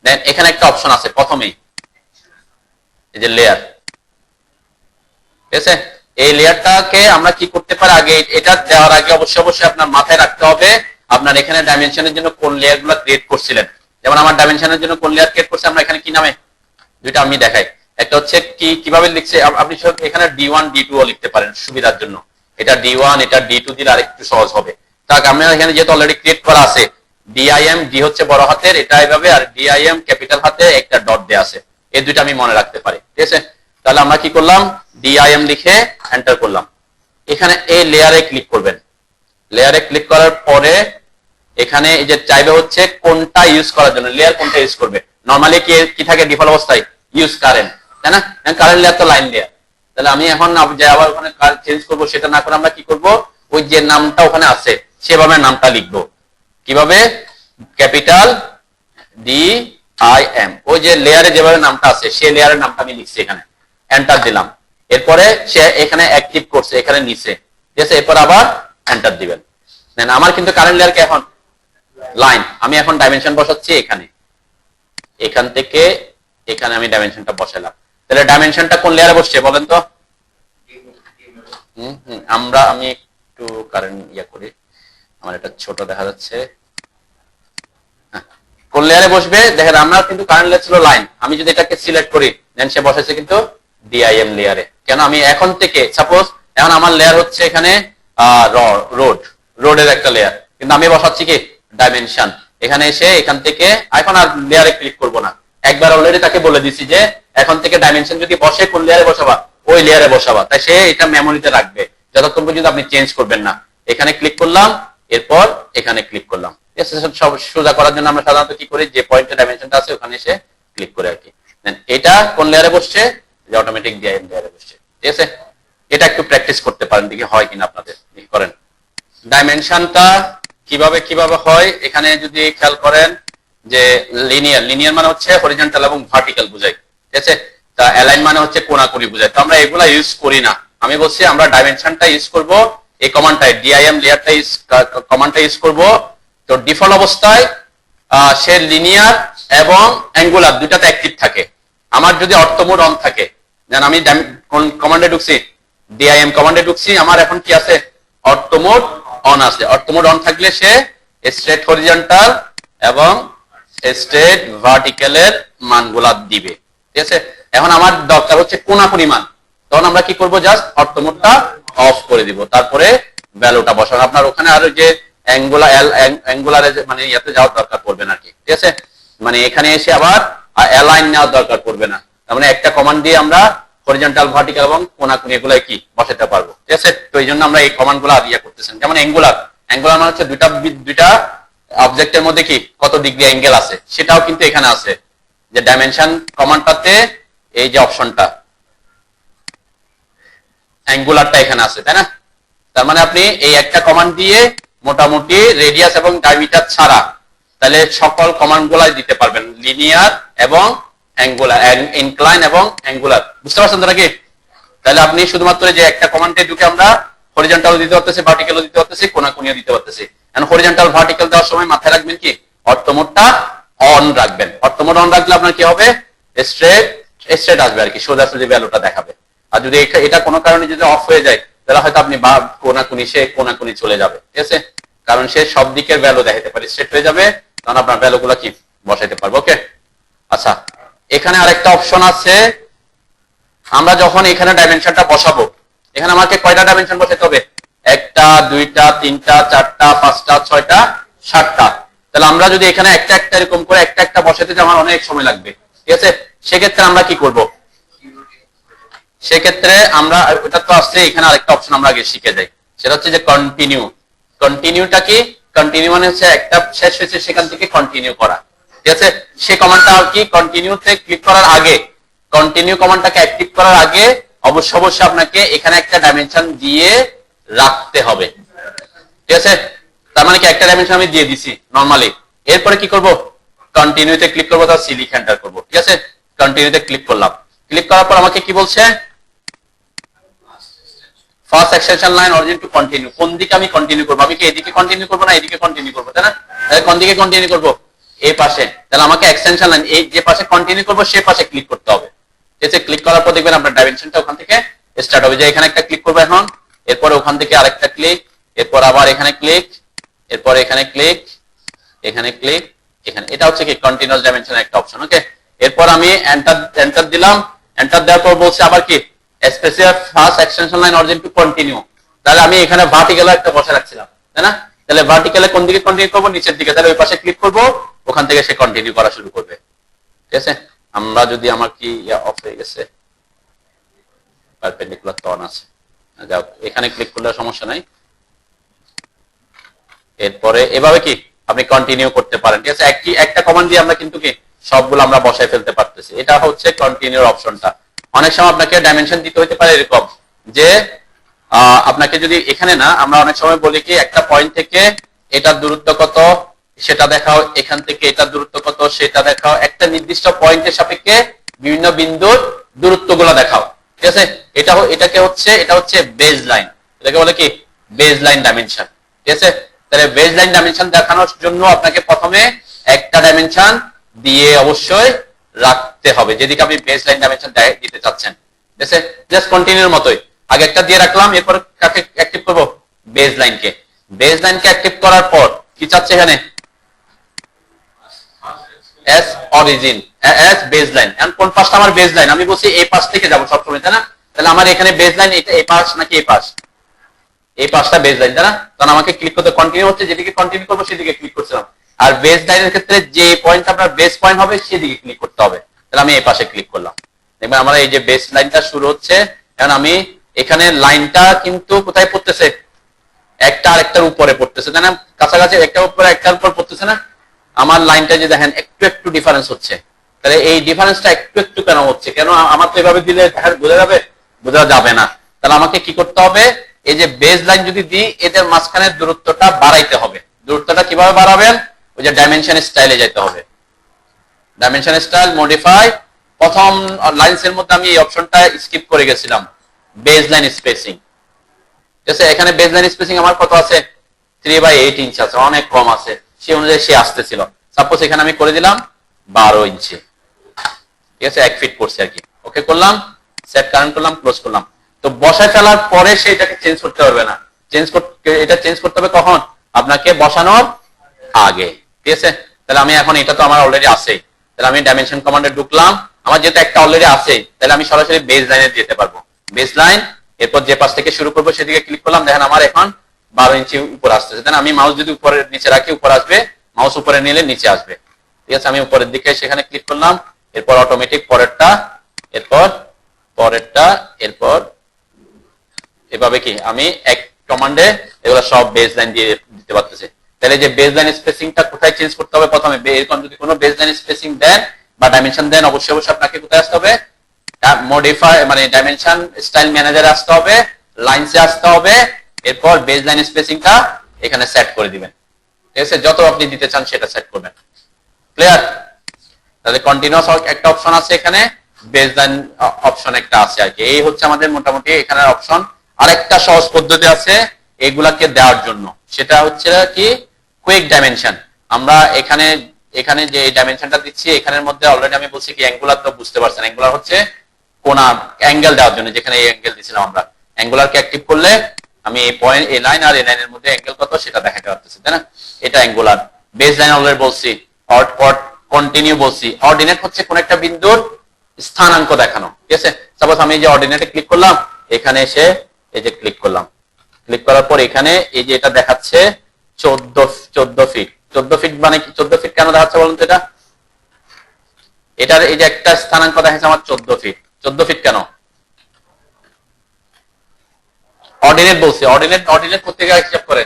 দেন এখানে একটা অপশন আছে প্রথমেই, এই যে লেয়ার, ঠিক আছে? এই লেয়ারটাকে আমরা কি করতে পারি, আগে এটা দেওয়ার আগে অবশ্যই আপনার মাথায় রাখতে হবে আপনার এখানে ডাইমেনশনের জন্য কোন লেয়ারগুলো ক্রিয়েট করছিলেন। যেমন আমার ডাইমেনশনের জন্য কোন লেয়ার ক্রিয়েট করছে, আমরা এখানে কি নামে দুইটা আমি দেখাই। একটা হচ্ছে কিভাবে লিখছে, আপনি এখানে D1 D2 ও লিখতে পারেন সুবিধার জন্য, এটা D1 এটা D2 দিলে আরেকটু সহজ হবে। তাহলে আমরা এখানে যেহেতু অলরেডি ক্রিয়েট করা আছে, DIM, D হচ্ছে বড় হাতের, এটা এইভাবে, আর DIM ক্যাপিটাল হাতে একটা ডট দেয়া আছে, এই দুইটা আমি মনে রাখতে পারি, ঠিক আছে? তাহলে আমরা কি করলাম, DIM লিখে এন্টার করলাম। এখানে এই লেয়ারে ক্লিক করবেন, লেয়ারে ক্লিক করার পরে এখানে এই যে চাইবে হচ্ছে কোনটা ইউজ করার জন্য, লেয়ার কোনটা ইউজ করবে। নরমালি কি থাকে ডিফল্ট অবস্থায়, ইউজ কারেন্ট, তাই না? কারেন্ট লেয়ার তো লাইন লেয়ার। তাহলে আমি এখন যে আবার ওখানে চেঞ্জ করব, সেটা না করে আমরা কি করব, ওই যে নামটা ওখানে আছে সেভাবে নামটা লিখবো। কিভাবে, ক্যাপিটাল DIM, ওই যে লেয়ারে যেভাবে নামটা আছে সেই লেয়ারের নামটা আমি লিখছি, এখানে এন্টার দিলাম। এরপরে সে এখানে অ্যাক্টিভ করছে এখানে নিচে, ঠিক আছে? এরপর আবার এন্টার দিবেন। দেন আমার কিন্তু কারেন্ট লেয়ারকে এখন লাইন, আমি এখন ডাইমেনশন বসাচ্ছি এখানে, এখান থেকে এখানে আমি ডাইমেনশনটা বসালাম। তাহলে ডাইমেনশনটা কোন লেয়ারে বসছে বলেন তো? আমি একটু কারেন্ট করি, আমার এটা ছোট দেখা যাচ্ছে। কোন লেয়ারে বসবে দেখেন, আমরা কিন্তু কারেন্ট লেয়ার ছিল লাইন, আমি যদি এটাকে সিলেক্ট করি দেন সে বসেছে কিন্তু DIM লেয়ারে। কেন, আমি এখন থেকে সাপোজ এখন আমার লেয়ার হচ্ছে এখানে রোডের একটা লেয়ার, কিন্তু আমি বসাচ্ছি কি ডাইমেনশন। এখানে এসে এখান থেকে এখন আর লেয়ারে ক্লিক করব না, একবার অলরেডি তাকে বলে দিছি যে এখন থেকে ডাইমেনশন যদি বসে কোন লেয়ারে বসাবা, ওই লেয়ারে বসাবা, তাই সে এটা মেমোরিতে রাখবে যতক্ষণ পর্যন্ত আপনি চেঞ্জ করবেন না। এখানে ক্লিক করলাম, এরপর এখানে ক্লিক করলাম। সব সোজা করার জন্য আমরা সাধারণত কি করি, যে পয়েন্টে ডাইমেনশনটা আছে ওখানে এসে ক্লিক করে আর কি। এটা কোন লেয়ারে বসছে, যে অটোমেটিক DIM লেয়ারে বসছে, ঠিক আছে? এটা একটু প্র্যাকটিস করতে পারেন, দেখি হয় কিনা আপনাদের, করেন। ডাইমেনশনটা কিভাবে হয়, এখানে যদি খেয়াল করেন যে লিনিয়ার মানে হচ্ছে হরিজন্টাল এবং ভার্টিক্যাল বোঝায়, ঠিক আছে? তা অ্যালাইন মানে হচ্ছে কোণাকুণি বোঝায়। তো আমরা এগুলা ইউজ করি না, আমি বলছি আমরা ডাইমেনশনটা ইউজ করব এই কমান্ডটায়, DIM লেয়ারটা কমান্ডটা ইউজ করব। তো ডিফল্ট অবস্থায় সে লিনিয়ার এবং অ্যাঙ্গুলার দুটাতে অ্যাক্টিভ থাকে। আমার যদি অর্থমোড অন থাকে, দেন আমি কোন কমান্ডে ঢুকছি, DIM কমান্ডে ঢুকছি, আমার এখন কি আছে, অর্থমোড অন আছে। অর্থমোড অন থাকলে সে স্ট্রেট হরিজন্টাল এবং স্ট্রেট ভার্টিক্যালের মানগুলা দিবে, ঠিক আছে? এখন আমার দরকার হচ্ছে কোণাকুণি মান, তখন আমরা কি করব, জাস্ট অর্থমোডটা অফ করে দিব, তারপরে ভ্যালুটা বসানো। আপনার ওখানে আর যে অ্যাঙ্গুলারে মানে ইয়াতে যাওয়ার দরকার পড়বে না, ঠিক আছে? মানে এখানে এসে আবার অ্যালাইন নেওয়ার দরকার পড়বে না। তার মানে একটা কমান্ড দিয়ে আমরা হরিজন্টাল, ভার্টিক্যাল এবং কোণাকুণি এগুলো কি বসাতে পারবো, ঠিক আছে? তো এই জন্য আমরা এই কমান্ডগুলো করতেছেন। যেমন অ্যাঙ্গুলার মানে হচ্ছে দুইটা অবজেক্টের মধ্যে কি কত ডিগ্রি অ্যাঙ্গেল আছে, সেটাও কিন্তু এখানে আছে, যে ডাইমেনশন কমান্ডটাতে এই যে অপশনটা অ্যাঙ্গুলারটা এখানে আছে, তাই না? তার মানে আপনি এই একটা কমান্ড দিয়ে মোটামুটি রেডিয়াস এবং ডায়ামিটার ছাড়া তাহলে সকল কমান্ড গুলাই দিতে পারবেন, লিনিয়ার এবং অ্যাঙ্গুলার, ইনক্লাইন এবং অ্যাঙ্গুলার। বুঝতে পারছেন তো নাকি? তাহলে আপনি শুধুমাত্র যে একটা কমান্ডে ঢুকে আমরা হরিজন্টাল দিতে পারতেছি, ভার্টিক্যালও দিতে পারতেছি, কোণাকুণিও দিতে পারতেছি। এখন হরিজন্টাল ভার্টিক্যাল দেওয়ার সময় মাথায় রাখবেন কি, অর্থমোডটা অন রাখবেন। অর্থমোড অন রাখলে আপনার কি হবে, স্ট্রেট আসবে আর কি, সোজাসুজি ভ্যালুটা দেখাবে। আর যদি এটা কোনো কারণে যদি অফ হয়ে যায়, তাহলে হয়তো আপনি কোণাকুণি চলে যাবে, ঠিক আছে? কারণ সে সব দিকের ভ্যালু দেখাতে পারে, স্ট্রেট হয়ে যাবে, তখন আপনার ভ্যালুগুলো কি বসাইতে পারবো। ওকে, আচ্ছা, এখানে আরেকটা অপশন আছে, আমরা যখন এখানে ডাইমেনশনটা বসাবো, এখানে আমাকে কয়টা ডাইমেনশন বসাতে হবে, একটা, দুইটা, তিনটা, চারটা, পাঁচটা, ছয়টা, সাতটা। তাহলে আমরা যদি এখানে একটা এরকম করে একটা বসাতে যাই, আমার অনেক সময় লাগবে, ঠিক আছে? সেক্ষেত্রে আমরা কি করব, সেক্ষেত্রে আমরা ওটা তো আসছে, এখানে আরেকটা অপশন আমরা আগে শিখে যাই, সেটা হচ্ছে যে কন্টিনিউটা কি, কন্টিনিউ মানে হচ্ছে একটা শেষ হয়েছে সেখান থেকে কন্টিনিউ করা, ঠিক আছে? সেই কমান্ডটা কি, কন্টিনিউতে ক্লিক করার আগে, কন্টিনিউ কমান্ডটাকে অ্যাক্টিভ করার আগে অবশ্যই আপনাকে এখানে একটা ডাইমেনশন দিয়ে রাখতে হবে, ঠিক আছে? তার মানে কি একটা ডাইমেনশন আমি দিয়ে দিছি নরমালি, এরপরে কি করব, কন্টিনিউতে ক্লিক করবো, তার সি লিখে এন্টার করবো, ঠিক আছে? কন্টিনিউতে ক্লিক করলাম, ক্লিক করার পর আমাকে কি বলছে, first extension line origin to continue, কোন দিকে আমি কন্টিনিউ করবো? আমি কি এদিকে কন্টিনিউ করবো না এদিকে কন্টিনিউ করবো, তাই না? তাহলে কোন দিকে কন্টিনিউ করবো? এই পাশে। তাহলে আমাকে এক্সটেনশন লাইন এই যে পাশে কন্টিনিউ করবো সে পাশে ক্লিক করতে হবে। ঠিক আছে, ক্লিক করার পর দেখবেন আপনার ডাইমেনশনটা ওখান থেকে স্টার্ট হবে। যে এখানে একটা ক্লিক করবো এখন, এরপরে ওখান থেকে আরেকটা ক্লিক, এরপর আবার এখানে ক্লিক, এরপর এখানে ক্লিক, এখানে ক্লিক, এখানে। এটা হচ্ছে কি কন্টিনিউয়াস ডাইমেনশনের একটা অপশন। ওকে, এরপর আমি এন্টার দিলাম। এন্টার দেওয়ার পর বলছে আবার কি specify first extension line origin to continue. তাহলে আমি এখানে ভার্টিক্যাল একটা বসে রাখছিলাম, তাই না? তাহলে ভার্টিক্যালে কোন দিকে কন্টিনিউ করবো? নিচের দিকে। তাহলে ওই পাশে ক্লিক করবো, ওখান থেকে সে কন্টিনিউ করা শুরু করবে। ঠিক আছে, আমরা যদি আমার কি অফ হয়ে গেছে, পারপেন্ডিকুলার তো অন আছে, যাও এখানে ক্লিক করলে সমস্যা নাই। এরপরে এভাবে কি আপনি কন্টিনিউ করতে পারেন। ঠিক আছে, একটা কমান্ড দিয়ে আমরা কিন্তু কি সবগুলো আমরা বসায় ফেলতে পারতেছি। এটা হচ্ছে কন্টিনিউর অপশনটা। অনেক সময় আপনাকে ডাইমেনশন দিতে হতে পারে এরকম যে আপনাকে যদি এখানে না, আমরা অনেক সময় বলি কি একটা পয়েন্ট থেকে এটার দূরত্ব কত সেটা দেখাও, এখান থেকে এটার দূরত্ব কত সেটা দেখাও, একটা নির্দিষ্ট পয়েন্টের সাপেক্ষে বিভিন্ন বিন্দুর দূরত্বগুলো দেখাও। ঠিক আছে, এটা হচ্ছে বেজ লাইন। এটাকে বলে কি বেজ লাইন ডাইমেনশন। ঠিক আছে, তাহলে বেজ লাইন ডাইমেনশন দেখানোর জন্য আপনাকে প্রথমে একটা ডাইমেনশন দিয়ে অবশ্যই রাখতে হবে, যেদিকে আপনি বেজ লাইন ডাইমেনশন দিতে চাচ্ছেন। ঠিক আছে, জাস্ট কন্টিনিউর মতোই আগে একটা দিয়ে রাখলাম, এরপর কাকে অ্যাক্টিভ করব? বেজ লাইনকে। বেজ লাইনকে অ্যাক্টিভ করার পর কি চাচ্ছে এখানে? As origin, as base line. এখন কোন পাশটা আমার বেজ লাইন? আমি বলছি এই পাশ থেকে যাব সবসময়, তাই না? তাহলে আমার এখানে বেজ লাইন এটা এই পাশ নাকি এই পাশ? এই পাশটা বেজ লাইন, তাই না? তখন আমাকে ক্লিক করতে কন্টিনিউ হচ্ছে, যেদিকে কন্টিনিউ করবো সেদিকে ক্লিক করছিলাম। আর বেজ লাইনের ক্ষেত্রে যে পয়েন্ট আপনার বেস পয়েন্ট হবে সেদিকে ক্লিক করতে হবে। তাহলে আমি এই পাশে ক্লিক করলাম, দেখবেন আমার এই যে বেস লাইনটা শুরু হচ্ছে। এখন আমি এখানে লাইনটা কিন্তু কোথায় পড়তেছে? একটা আরেকটার উপরে পড়তেছে, তাই না? কাছাকাছি একটা উপরে একটার উপর পড়তেছে না? আমার লাইনটা যে দেখেন একটু একটু ডিফারেন্স হচ্ছে। তাহলে এই ডিফারেন্সটা একটু একটু কেন হচ্ছে? কেন আমার তো এভাবে দিলে বোঝা যাবে? বোঝা যাবে না। তাহলে আমাকে কি করতে হবে? এই যে বেজ লাইন যদি দিই এদের মাঝখানের দূরত্বটা বাড়াইতে হবে। দূরত্বটা কিভাবে বাড়াবেন? ওই যে ডাইমেনশন স্টাইলে যেতে হবে। ডাইমেনশন স্টাইল মডিফাই, প্রথম লাইনসের মধ্যে আমি এই অপশনটা স্কিপ করে গেছিলাম, বেজ লাইন স্পেসিং। ঠিক আছে, এখানে বেজ লাইন স্পেসিং আমার কত আছে? 3/8 ইঞ্চি আছে, অনেক কম আছে। সেই অনুযায়ী সে আসতেছিল। সাপোজ এখানে আমি করে দিলাম 12 ইঞ্চি। ঠিক আছে, 1 ফিট করছে আর কি। ওকে করলাম, সেট কারেন্ট করলাম, ক্লোজ করলাম। তো বসায় ফেলার পরে সেটাকে চেঞ্জ করতে পারবে না। এটা চেঞ্জ করতে হবে কখন? আপনাকে বসানোর আগে। ঠিক আছে, তাহলে আমি এখন এটা তো আমার অলরেডি আছে, তাহলে আমি ডাইমেনশন কমান্ডে ঢুকলাম। আমার যেহেতু একটা অলরেডি আছে, তাহলে আমি সরাসরি বেজ লাইনে যেতে পারবো। বেজ লাইন, এরপর যে পাশ থেকে শুরু করবো সেদিকে ক্লিক করলাম। দেখেন আমার এখন 12 ইঞ্চি উপর আসতেছে, তাই না? আমি মাউস যদি উপরে নিচে রাখি উপর আসবে, মাউস উপরে নিলে নিচে আসবে। ঠিক আছে, আমি উপরের দিকে সেখানে ক্লিক করলাম, এরপর অটোমেটিক পরেরটা, এরপর পরেরটা, এরপর এভাবে কি আমি এক কমান্ডে এগুলো সব বেজ লাইন দিয়ে দিতে পারতেছি। তাহলে যে বেজ লাইন স্পেসিংটা কোথায় চেঞ্জ করতে হবে? প্রথমে এরকম যদি কোনো বেজ লাইন স্পেসিং দেন বা ডাইমেনশন দেন, অবশ্যই অবশ্যই আপনাকে কোথায় আসতে হবে? মডিফাই মানে ডাইমেনশন স্টাইল ম্যানেজারে আসতে হবে, লাইনসে আসতে হবে, এরপর বেজ লাইন স্পেসিংটা এখানে সেট করে দিবেন। ঠিক আছে, যত আপনি দিতে চান সেটা সেট করবেন। ক্লিয়ার? তাহলে কন্টিনিউয়াস একটা অপশন আছে এখানে, বেজ লাইন অপশন একটা আছে আর কি। এই হচ্ছে আমাদের মোটামুটি এখানে অপশন। আরেকটা সহজ পদ্ধতি আছে এগুলাকে দেওয়ার জন্য, সেটা হচ্ছে কি কুইক ডাইমেনশন। আমরা এখানে যে ডাইমেনশনটা দিচ্ছি এখানের মধ্যে অলরেডি আমি বলছি কি অ্যাঙ্গুলার, তো বুঝতে পারছেন অ্যাঙ্গুলার হচ্ছে কোনা অ্যাঙ্গেল দেওয়ার জন্য, যেখানে এই অ্যাঙ্গেল দিছিলাম আমরা। অ্যাঙ্গুলারকে অ্যাক্টিভ করলে আমি এই পয়েন্ট এই লাইন আর এই লাইনের মধ্যে অ্যাঙ্গেল কত সেটা দেখাতে পারতেছি, তাই না? এটা অ্যাঙ্গুলার। বেজ লাইন অলরেডি বলছি, কন্টিনিউ বলছি। অর্ডিনেট হচ্ছে কোন একটা বিন্দুর স্থানাঙ্ক দেখানো। ঠিক আছে, সাপোজ আমি এই যে অর্ডিনেটে ক্লিক করলাম, এখানে এসে এই যে ক্লিক করলাম, ক্লিক করার পর এখানে এই যে এটা দেখাচ্ছে 14 ফিট। 14 ফিট মানে কি? 14 ফিট কেন দেখাচ্ছে বলুন তো? এটার এই যে একটা স্থানাঙ্ক দেখাচ্ছে আমার 14 ফিট। 14 ফিট কেন? অর্ডিনেট বলছি। অর্ডিনেট কোথেকে হিসাব করে?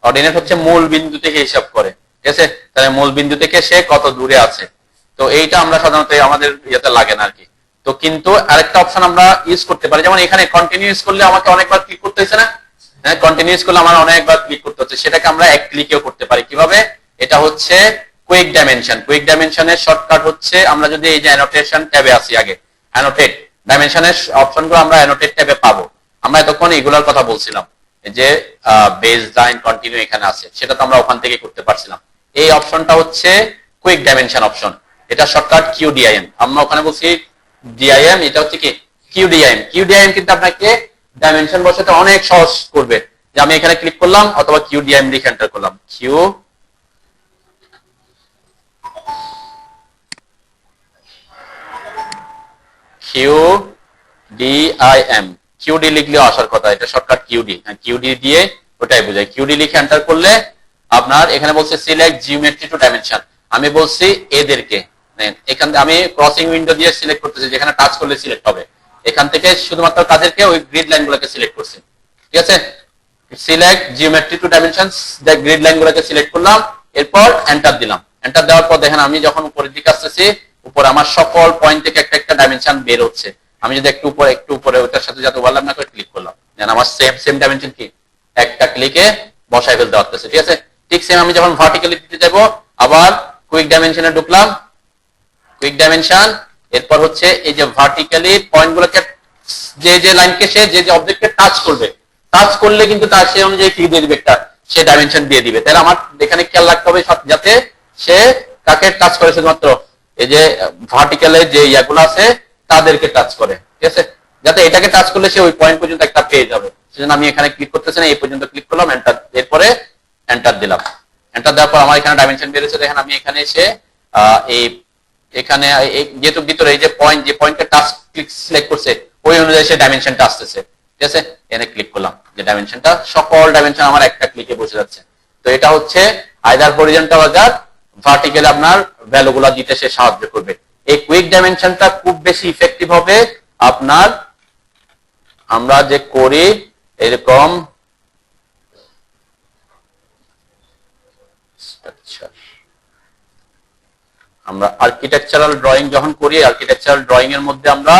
অর্ডিনেট হচ্ছে মূল বিন্দু থেকে হিসাব করে। ঠিক আছে, তাহলে মূল বিন্দু থেকে সে কত দূরে আছে। তো এইটা আমরা সাধারণত আমাদের ইয়েতে লাগে না আর কি। তো কিন্তু আরেকটা অপশন আমরা ইউজ করতে পারি, যেমন এখানে কন্টিনিউ ইউজ করলে আমাকে অনেকবার ক্লিক করতে হচ্ছে না? হ্যাঁ, কন্টিনিউ ইউজ করলে আমার অনেকবার ক্লিক করতে হচ্ছে, সেটাকে আমরা এক ক্লিকেও করতে পারি। কিভাবে? এটা হচ্ছে কুইক ডাইমেনশন। কুইক ডাইমেনশনের শর্টকাট হচ্ছে, আমরা যদি এই যে অ্যানোটেশন ট্যাবে আসি, আগে অ্যানোটেট ডাইমেনশনের অপশনগুলো আমরা অ্যানোটেট ট্যাবে পাবো। আমরা এতক্ষণ এগুলোর কথা বলছিলাম, যে বেস লাইন কন্টিনিউ এখানে আছে, সেটা তো আমরা ওখান থেকে করতে পারছিলাম। এই অপশনটা হচ্ছে কুইক ডাইমেনশন অপশন, এটা শর্টকাট কিউডিআইএম। আমরা ওখানে বলছি ডিআইএম, এটা হচ্ছে কি কিউডিআইএম। কিউডিআইএম কিন্তু আপনাকে ডাইমেনশন বসাতে অনেক সহজ করবে, যে আমি এখানে ক্লিক করলাম অথবা কিউডিআইএম লিখে এন্টার করলাম, কিউডিআইএম, কিউডি লিখলেও আসার কথা, এটা শর্টকাট কিউডি। কিউডি দিয়ে ওটাই বোঝায়। কিউডি লিখে এন্টার করলে আপনার এখানে বলছে সিলেক্ট জিওমেট্রি টু ডাইমেনশন, আমি বলছি এদেরকে এখান থেকে আমি ক্রসিং উইন্ডো দিয়ে সিলেক্ট করতেছি, যেখানে টাচ করলে সিলেক্ট হবে। এখান থেকে শুধুমাত্র তাদেরকে ওই গ্রিড লাইন গুলোকে সিলেক্ট করছি, ঠিক আছে। Select geometry two dimension, grid line গুলোকে সিলেক্ট করলাম, এরপর এন্টার দিলাম। এন্টার দেওয়ার পর দেখেন আমি যখন উপরের দিকে আসতেছি, উপর আমার সকল পয়েন্ট থেকে একটা একটা ডাইমেনশন বের হচ্ছে। আমি যদি একটু উপরে ওটার সাথে যাতে ওভারল্যাপ না করে ক্লিক করলাম, দেন আমার সেম ডাইমেনশন কি একটা ক্লিকে বসায় ফেলতে পারতেছে, ঠিক আছে। ঠিক সেম আমি যখন ভার্টিক্যালি দিতে যাবো, আবার কুইক ডাইমেনশনে ঢুকলাম, কুইক ডাইমেনশন, এরপর হচ্ছে এই যে ভার্টিক্যালি পয়েন্ট গুলোকে, যে লাইনকে সে যে অবজেক্টকে টাচ করবে, টাচ করলে কিন্তু তার সে অনুযায়ী কি দিয়ে দিবে, একটা সে ডাইমেনশন দিয়ে দিবে। তাহলে আমার এখানে খেয়াল রাখতে হবে যাতে সে কাকে টাচ করে, শুধুমাত্র এই যে ভার্টিক্যালে যে ইয়াগুলো আছে তাদেরকে টাচ করে, ঠিক আছে। যাতে এটাকে টাচ করলে সে ওই পয়েন্ট পর্যন্ত একটা পেয়ে যাবে, সেজন্য আমি এখানে ক্লিক করতেছি না, এই পর্যন্ত ক্লিক করলাম, এন্টার, এরপরে এন্টার দিলাম। এন্টার দেওয়ার পর আমার এখানে ডাইমেনশন বেরিয়েছে। দেখেন আমি এখানে এসে এই এখানে যেহেতু ভিতরে এই যে পয়েন্টটা টাচ ক্লিক সিলেক্ট করছে, ওই অনুযায়ী সে ডাইমেনশনটা আসতেছে, ঠিক আছে। এখানে ক্লিক করলাম, যে ডাইমেনশনটা সকল ডাইমেনশন আমার একটা ক্লিকে বসে যাচ্ছে। তো এটা হচ্ছে আইদার হরিজন্টাল বা ভার্টিক্যাল আপনার ভ্যালুগুলো দিতে সে সাহায্য করবে। এই কুইক ডাইমেনশনটা খুব বেশি ইফেক্টিভ হবে আপনার, আমরা যে করি এরকম আমরা আর্কিটেকচারাল ড্রয়িং যখন করি, আর্কিটেকচারাল ড্রয়িং এর মধ্যে আমরা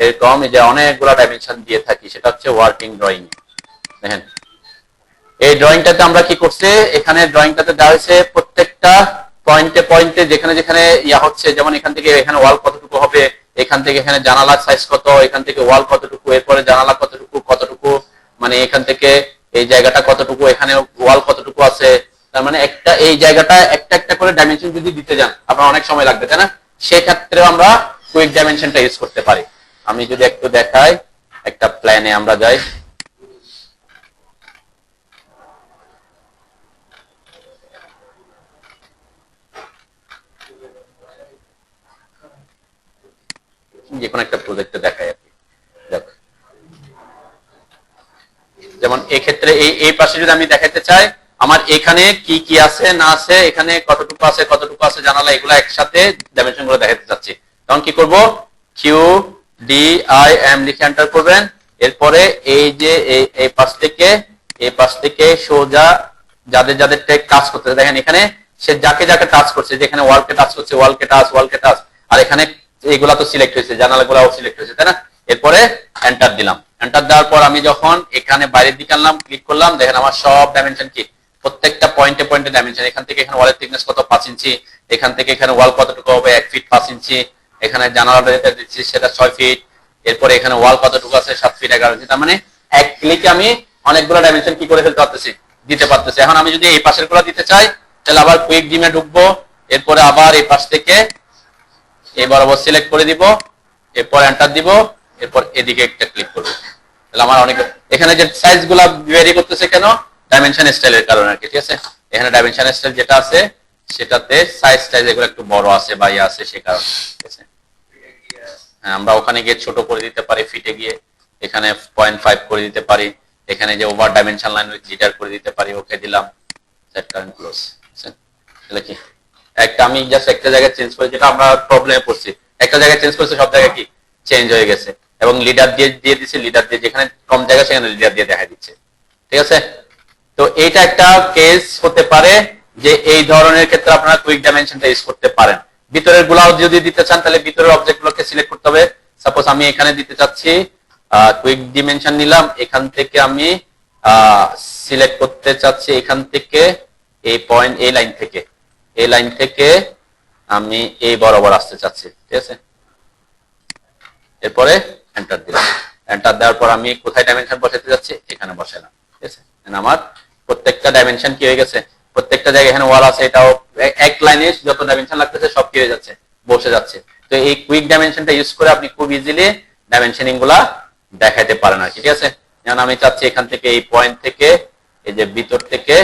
এরকম এই যে অনেকগুলা ডাইমেনশন দিয়ে থাকি, সেটা হচ্ছে ওয়ার্কিং ড্রয়িং। দেখেন এই ড্রয়িংটাতে আমরা কি করছি, এখানে ড্রয়িংটাতে দেওয়া হয়েছে প্রত্যেকটা পয়েন্টে যেখানে যেখানে ইয়া হচ্ছে, যেমন এখান থেকে এখানে ওয়াল কতটুকু হবে, এখান থেকে এখানে জানালার সাইজ কত, এখান থেকে ওয়াল কতটুকু, এরপরে জানালা কতটুকু, মানে এখান থেকে এই জায়গাটা কতটুকু, এখানে ওয়াল কতটুকু আছে। তার মানে একটা এই জায়গাটা একটা একটা করে ডাইমেনশন যদি দিতে যান আপনার অনেক সময় লাগবে, তাই না। সেক্ষেত্রেও আমরা কুইক ডাইমেনশনটা ইউজ করতে পারি। আমি যদি একটু দেখাই, একটা প্ল্যানে আমরা যাই, যে কোনো একটা প্রজেক্টে দেখাই আর কি। দেখ যেমন এক্ষেত্রে এই পাশে যদি আমি দেখাতে চাই, আমার এখানে কি কি আছে না আছে, এখানে কতটুকু আছে জানালা, এগুলো একসাথে ডাইমেনশন গুলো দেখাতে চাচ্ছি, তখন কি করব, কিউ ডি আই এম লিখে এন্টার করবেন। এরপরে এই যে এই পাশ থেকে সোজা যাদের যাদের কাজ করতেছে, দেখেন এখানে সে যাকে যাকে টাচ করছে, যেখানে ওয়ালকে টাচ করছে, ওয়ালকে টাচ, আর এখানে এইগুলা তো সিলেক্ট হয়েছে, জানালাগুলাও সিলেক্ট হয়েছে, তাই না। এরপরে এন্টার দিলাম। এন্টার দেওয়ার পর আমি যখন এখানে বাইরের দিকে আনলাম, ক্লিক করলাম, দেখেন আমার সব ডাইমেনশন কি প্রত্যেকটা পয়েন্টে ডাইমেনশন। এখান থেকে এখানে ওয়ালের থিকনেস কত, 5 ইঞ্চি, এখান থেকে এখানে ওয়াল কতটুকু হবে, 1 ফিট 5 ইঞ্চি, এখানে জানালাটা যেটা দিচ্ছি সেটা 6 ফিট, এরপরে এখানে ওয়াল কতটুকু আছে, 7 ফিট 11 ইঞ্চি। তার মানে এক ক্লিকে আমি অনেকগুলো ডাইমেনশন কি করে ফেলতে পারতেছি, দিতে পারতেছি। এখন আমি যদি এই পাশের গুলো দিতে চাই, তাহলে আবার কুইক জিমে ঢুকবো, এরপরে আবার এই পাশ থেকে এই বরাবর সিলেক্ট করে দিব, এরপর এন্টার দিব, এরপর এদিকে একটা ক্লিক করব। তাহলে আমার অনেক এখানে যে সাইজ গুলা ভেরি করতেছে কেন, ডাইমেনশন স্টাইলের কারণে আর কি, ঠিক আছে। এখানে ডাইমেনশন স্টাইল যেটা আছে সেটাতে সাইজ এগুলো একটু বড় আছে বা ইয়ে আছে, সে কারণে, ঠিক আছে। হ্যাঁ, আমরা ওখানে গিয়ে ছোট করে দিতে পারি, ফিটে গিয়ে এখানে 0.5 করে দিতে পারি, এখানে যে ওভার ডাইমেনশন লাইন জিটার করে দিতে পারি, ওকে দিলাম, সেট কারেন্ট ক্লোজ। তাহলে কি একটা আমি জাস্ট একটা জায়গায় চেঞ্জ করি, যেটা আমরা প্রবলেমে পড়ছি, একটা জায়গায় চেঞ্জ করেছে, সব জায়গায় কি চেঞ্জ হয়ে গেছে, এবং লিডার দিয়ে দিচ্ছে, লিডার দিয়ে যেখানে কম জায়গা সেখানে লিডার দিয়ে দেখা দিচ্ছে, ঠিক আছে। তো এইটা একটা কেস হতে পারে যে এই ধরনের ক্ষেত্রে আপনারা কুইক ডাইমেনশনটা ইউজ করতে পারেন। ভিতরের গুলাও যদি দিতে চান, তাহলে ভিতরের অবজেক্ট গুলোকে সিলেক্ট করতে হবে। সাপোজ আমি এখানে দিতে চাচ্ছি কুইক ডাইমেনশন নিলাম, এখান থেকে আমি সিলেক্ট করতে চাচ্ছি, এখান থেকে এই পয়েন্ট এই লাইন থেকে আমি এই বরাবর আসতে চাচ্ছি, ঠিক আছে। এরপরে এন্টার দিলাম। এন্টার দেওয়ার পর আমি কোথায় ডাইমেনশন বসাতে যাচ্ছি, এখানে বসালাম। ঠিক আছে, আমার প্রত্যেকটা ডাইমেনশন কি হয়ে গেছে, প্রত্যেকটা জায়গায় এখানে ওয়াল আছে, এটাও এক লাইনে যত ডাইমেনশন লাগতেছে সব কি হয়ে যাচ্ছে, বসে যাচ্ছে। তো এই কুইক ডাইমেনশনটা ইউজ করে আপনি খুব ইজিলি ডাইমেনশনিং গুলা দেখাইতে পারেন আর কি। ঠিক আছে, যেমন আমি চাচ্ছি এখান থেকে এই পয়েন্ট থেকে এই যে ভিতর থেকে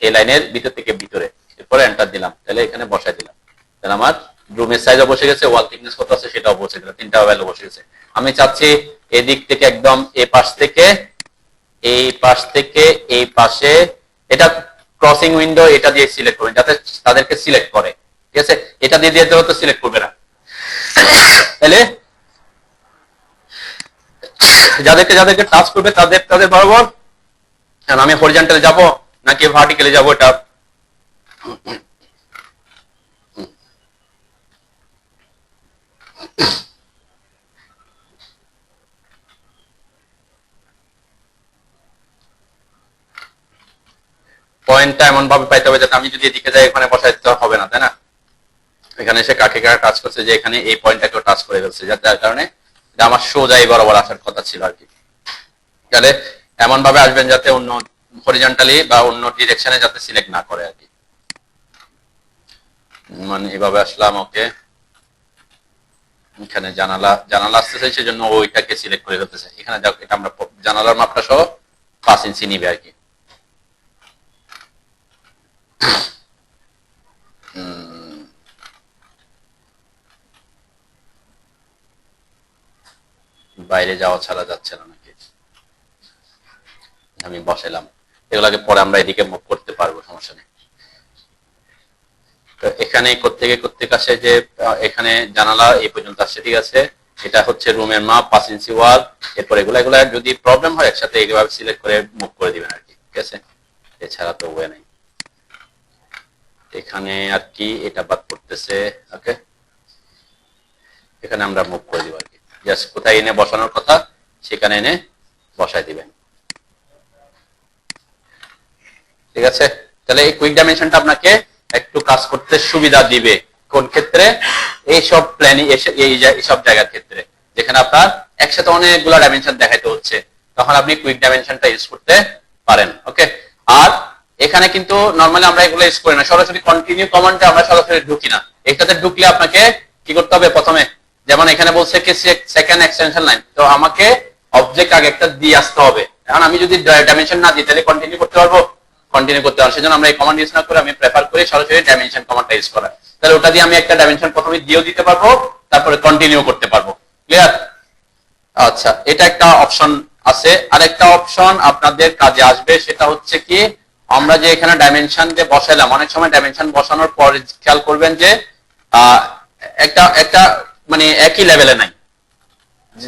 এই লাইনের ভিতর থেকে ভিতরে, এরপরে এন্টার দিলাম, তাহলে এখানে বসাই দিলাম, তাহলে আমার রুমের সাইজও বসে গেছে, ওয়াল থিকনেস কত আছে সেটাও বসে গেল, তিনটা ভ্যালু বসে গেছে। আমি চাচ্ছি এদিক থেকে একদম এই পাশ থেকে এই পাশে, এটা ক্রসিং উইন্ডো, এটা দিয়ে সিলেক্ট করবেন যাতে তাদেরকে সিলেক্ট করে। ঠিক আছে, এটা দিয়ে দিয়ে তো সিলেক্ট করবে না, তাহলে যাদেরকে টাচ করবে তাদের বরাবর আমি হরিজন্টালে যাব নাকি ভার্টিক্যালি যাব, এটা পয়েন্টটা এমন ভাবে পাইতে হবে যাতে আমি যদি এদিকে যাই এখানে বসাই দিতে হবে না, তাই না? এখানে এসে কাকে টাচ করছে যে এখানে এই পয়েন্টটাকেও টাচ করে ফেলছে, যার কারণে এটা আমার সোজাই বরাবর আসার কথা ছিল আর কি। তাহলে এমন ভাবে আসবেন যাতে অন্য হরিজন্টালি বা অন্য ডিরেকশনে যাতে সিলেক্ট না করে আর কি। মানে এভাবে আসলাম, ওকে, এখানে জানালা আসতেছে সেজন্য ওইটাকে সিলেক্ট করে ফেলতেছে। এখানে যাও, এটা আমরা জানালার মাপটা সহ 5 ইঞ্চি নিবে আর কি। বাইরে যাওয়া ছাড়া যাচ্ছে না নাকি, আমি বসাইলাম, এগুলাকে পরে আমরা এদিকে মুভ করতে পারবো, সমস্যা নেই। তো এখানে করতে আসে যে এখানে জানালা এই পর্যন্ত আসছে, ঠিক আছে, এটা হচ্ছে রুমের মাপ 5 ইঞ্চি ওয়াল, এরপর এগুলা যদি প্রবলেম হয় একসাথে এইভাবে সিলেক্ট করে মুভ করে দিবেন আর কি। ঠিক আছে, এছাড়া তো ওয়ে নাই। এখানে আর কি এটা বাদ করতেছে, ওকে, এখানে আমরা মুভ করে দিব আর কি। জাস্ট কোথায় এনে বসানোর কথা সেখানে এনে বসাই দিবেন। ঠিক আছে, তাহলে এই কুইক ডাইমেনশনটা আপনাকে একটু কাজ করতে সুবিধা দিবে কোন ক্ষেত্রে, এই সব প্ল্যানিং এই সব জায়গার ক্ষেত্রে যেখানে আপনার একসাথে অনেকগুলো ডাইমেনশন দেখাইতে হচ্ছে, তখন আপনি কুইক ডাইমেনশনটা ইউজ করতে পারেন। ওকে, আর এখানে কিন্তু নরমালি আমরা এগুলো ইউজ করি না, সরাসরি কন্টিনিউ কমান্ডে আমরা সরাসরি ঢুকি না। এটাতে ঢুকলে আপনাকে কি করতে হবে, প্রথমে যেমন এখানে বলছে কি সেকেন্ড এক্সটেনশন লাইন, তো আমাকে অবজেক্ট আগে একটা দিয়ে আসতে হবে। এখন আমি যদি ডাইমেনশন না দিই তাহলে কন্টিনিউ করতে পারবো, কন্টিনিউ করতে পারবো। সেজন্য আমরা এই কমান্ড ইউজ না করে আমি প্রেফার করি সরাসরি ডাইমেনশন কমান্ডটা ইউজ করা। তাহলে ওটা দিয়ে আমি একটা ডাইমেনশন প্রথমে দিয়েও দিতে পারবো, তারপরে কন্টিনিউ করতে পারবো। ক্লিয়ার? আচ্ছা, এটা একটা অপশন আছে। আরেকটা অপশন আপনাদের কাজে আসবে, সেটা হচ্ছে কি, আমরা যে এখানে ডাইমেনশন দিয়ে বসাইলাম, অনেক সময় ডাইমেনশন বসানোর পর খেয়াল করবেন যে একটা মানে একই লেভেলে নাই।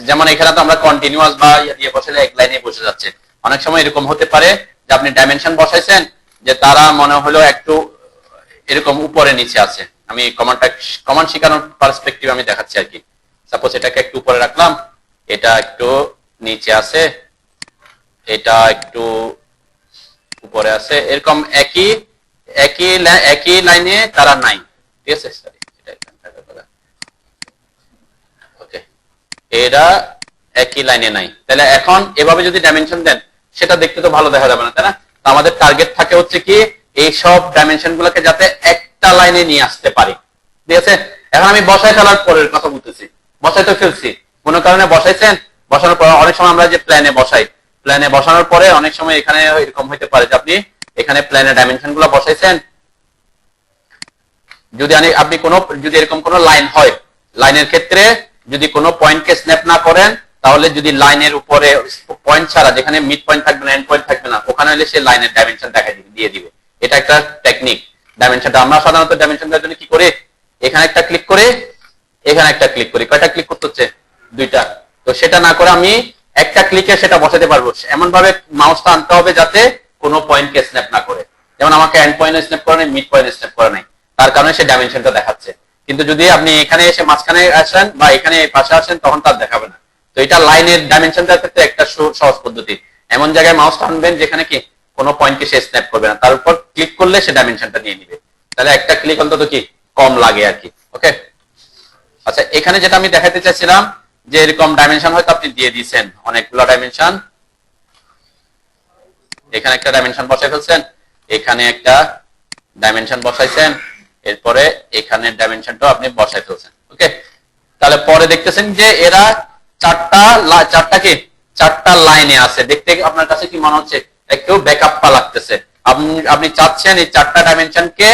যেমন এখানে তো আমরা কন্টিনিউয়াস বা দিয়ে বসালে এক লাইনে বসে যাচ্ছে। অনেক সময় এরকম হতে পারে যে আপনি ডাইমেনশন বসাইছেন যে তারা মনে হলো একটু এরকম উপরে নিচে আছে। আমি কমান্ড শেখানোর পার্সপেক্টিভ আমি দেখাচ্ছি আর কি। সাপোজ এটাকে একটু উপরে রাখলাম, এটা একটু নিচে আছে, এটা একটু উপরে আছে, এরকম একই লাইনে তারা নাই। ঠিক আছে, ওকে, এরা একই লাইনে নাই। তাহলে এখন এভাবে যদি ডাইমেনশন দেন সেটা দেখতে তো ভালো দেখা যাবে না, তাই না? তো আমাদের টার্গেট থাকে হচ্ছে কি, এই সব ডাইমেনশন গুলোকে যাতে একটা লাইনে নিয়ে আসতে পারি। ঠিক আছে, এখন আমি বসাই ফেলার পরের কথা বলতেছি। বসাই তো ফেলছি, কোনো কারণে বসাইছেন, বসানোর পর অনেক সময় আমরা যে প্ল্যানে বসাই, প্ল্যানে বসানোর পরে অনেক সময় এখানে এরকম হতে পারে যে আপনি এখানে প্ল্যানে ডাইমেনশন গুলো বসাইছেন, যদি এরকম কোনো লাইন হয়, লাইনের ক্ষেত্রে যদি কোনো পয়েন্টকে স্ন্যাপ না করেন, তাহলে যদি লাইনের উপরে পয়েন্ট ছাড়া যেখানে মিড পয়েন্ট থাকবে না, এন্ড পয়েন্ট থাকবে না, ওখানে হলে সে লাইনের ডাইমেনশন দিয়ে দিবে। এটা একটা টেকনিক ডাইমেনশনটা। আমরা সাধারণত ডাইমেনশন দেওয়ার জন্য কি করে, এখানে একটা ক্লিক করে এখানে একটা ক্লিক করি। কয়টা ক্লিক করতে হচ্ছে? 2টা। তো সেটা না করে আমি একটা ক্লিকে সেটা বসাতে পারবো। এমন ভাবে মাউসটা আনতে হবে যাতে কোনো পয়েন্টকে স্ন্যাপ না করে। যেমন আমাকে এন্ড পয়েন্ট স্ন্যাপ করে নাই, মিড পয়েন্ট স্ন্যাপ করে নাই, তার কারণে সে ডাইমেনশনটা দেখাচ্ছে। কিন্তু যদি আপনি এখানে এসে মাঝখানে আসেন বা এখানে পাশে আসেন, তখন তার দেখাবে না। তো এটা লাইনের ডাইমেনশন দেওয়ার ক্ষেত্রে একটা সহজ পদ্ধতি। এমন জায়গায় মাউস টানবেন যেখানে কি কোনো পয়েন্টকে সে স্ন্যাপ করবে না, তার উপর ক্লিক করলে সে ডাইমেনশনটা নিয়ে নিবে। তাহলে একটা ক্লিক অন্তত কি কম লাগে আর কি। ওকে, আচ্ছা, এখানে যেটা আমি দেখাতে চাইছিলাম যে এরকম ডাইমেনশন হয়তো আপনি দিয়ে দিয়েছেন অনেকগুলো ডাইমেনশন, এখানে একটা ডাইমেনশন বসাই ফেলছেন, এখানে একটা ডাইমেনশন বসাইছেন, এরপরে এখানে ডাইমেনশনটাও আপনি বসাই ফেলছেন। ওকে, তাহলে পরে দেখতেছেন যে এরা চারটা লাইনে আছে। দেখতে আপনার কাছে কি মনে হচ্ছে? একটু ব্যাকআপ লাগতেছে। আপনি চাচ্ছেন এই চারটা ডাইমেনশনকে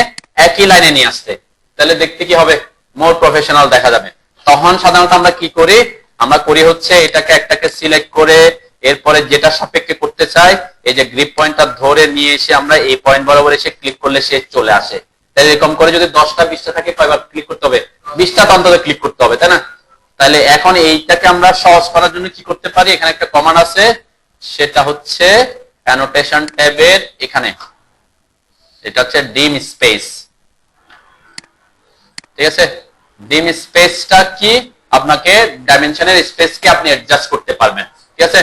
একই লাইনে নিয়ে আসতে, তাহলে দেখতে কি হবে? মোর প্রফেশনাল দেখা যাবে। তখন সাধারণত আমরা কি করি? আমরা করি হচ্ছে এটাকে একটাকে সিলেক্ট করে এরপরে যেটা সাপেক্ষে করতে চাই এই যে গ্রিপ পয়েন্টটা ধরে নিয়ে এসে আমরা এই পয়েন্ট বরাবর এসে ক্লিক করলে সে চলে আসে। তাহলে এরকম করে যদি 10টা 20টা থাকে কয়বার ক্লিক করতে হবে? 20টা তো অন্তত ক্লিক করতে হবে, তাই না? তাহলে এখন এইটাকে আমরা সহজ করার জন্য কি করতে পারি? এখানে একটা কমান্ড আছে, সেটা হচ্ছে অ্যানোটেশন ট্যাবের এখানে, এটা হচ্ছে ডিম স্পেস। ঠিক আছে, ডিম স্পেসটা কি? আপনাকে ডাইমেনশনের স্পেসকে আপনি অ্যাডজাস্ট করতে পারবেন। ঠিক আছে,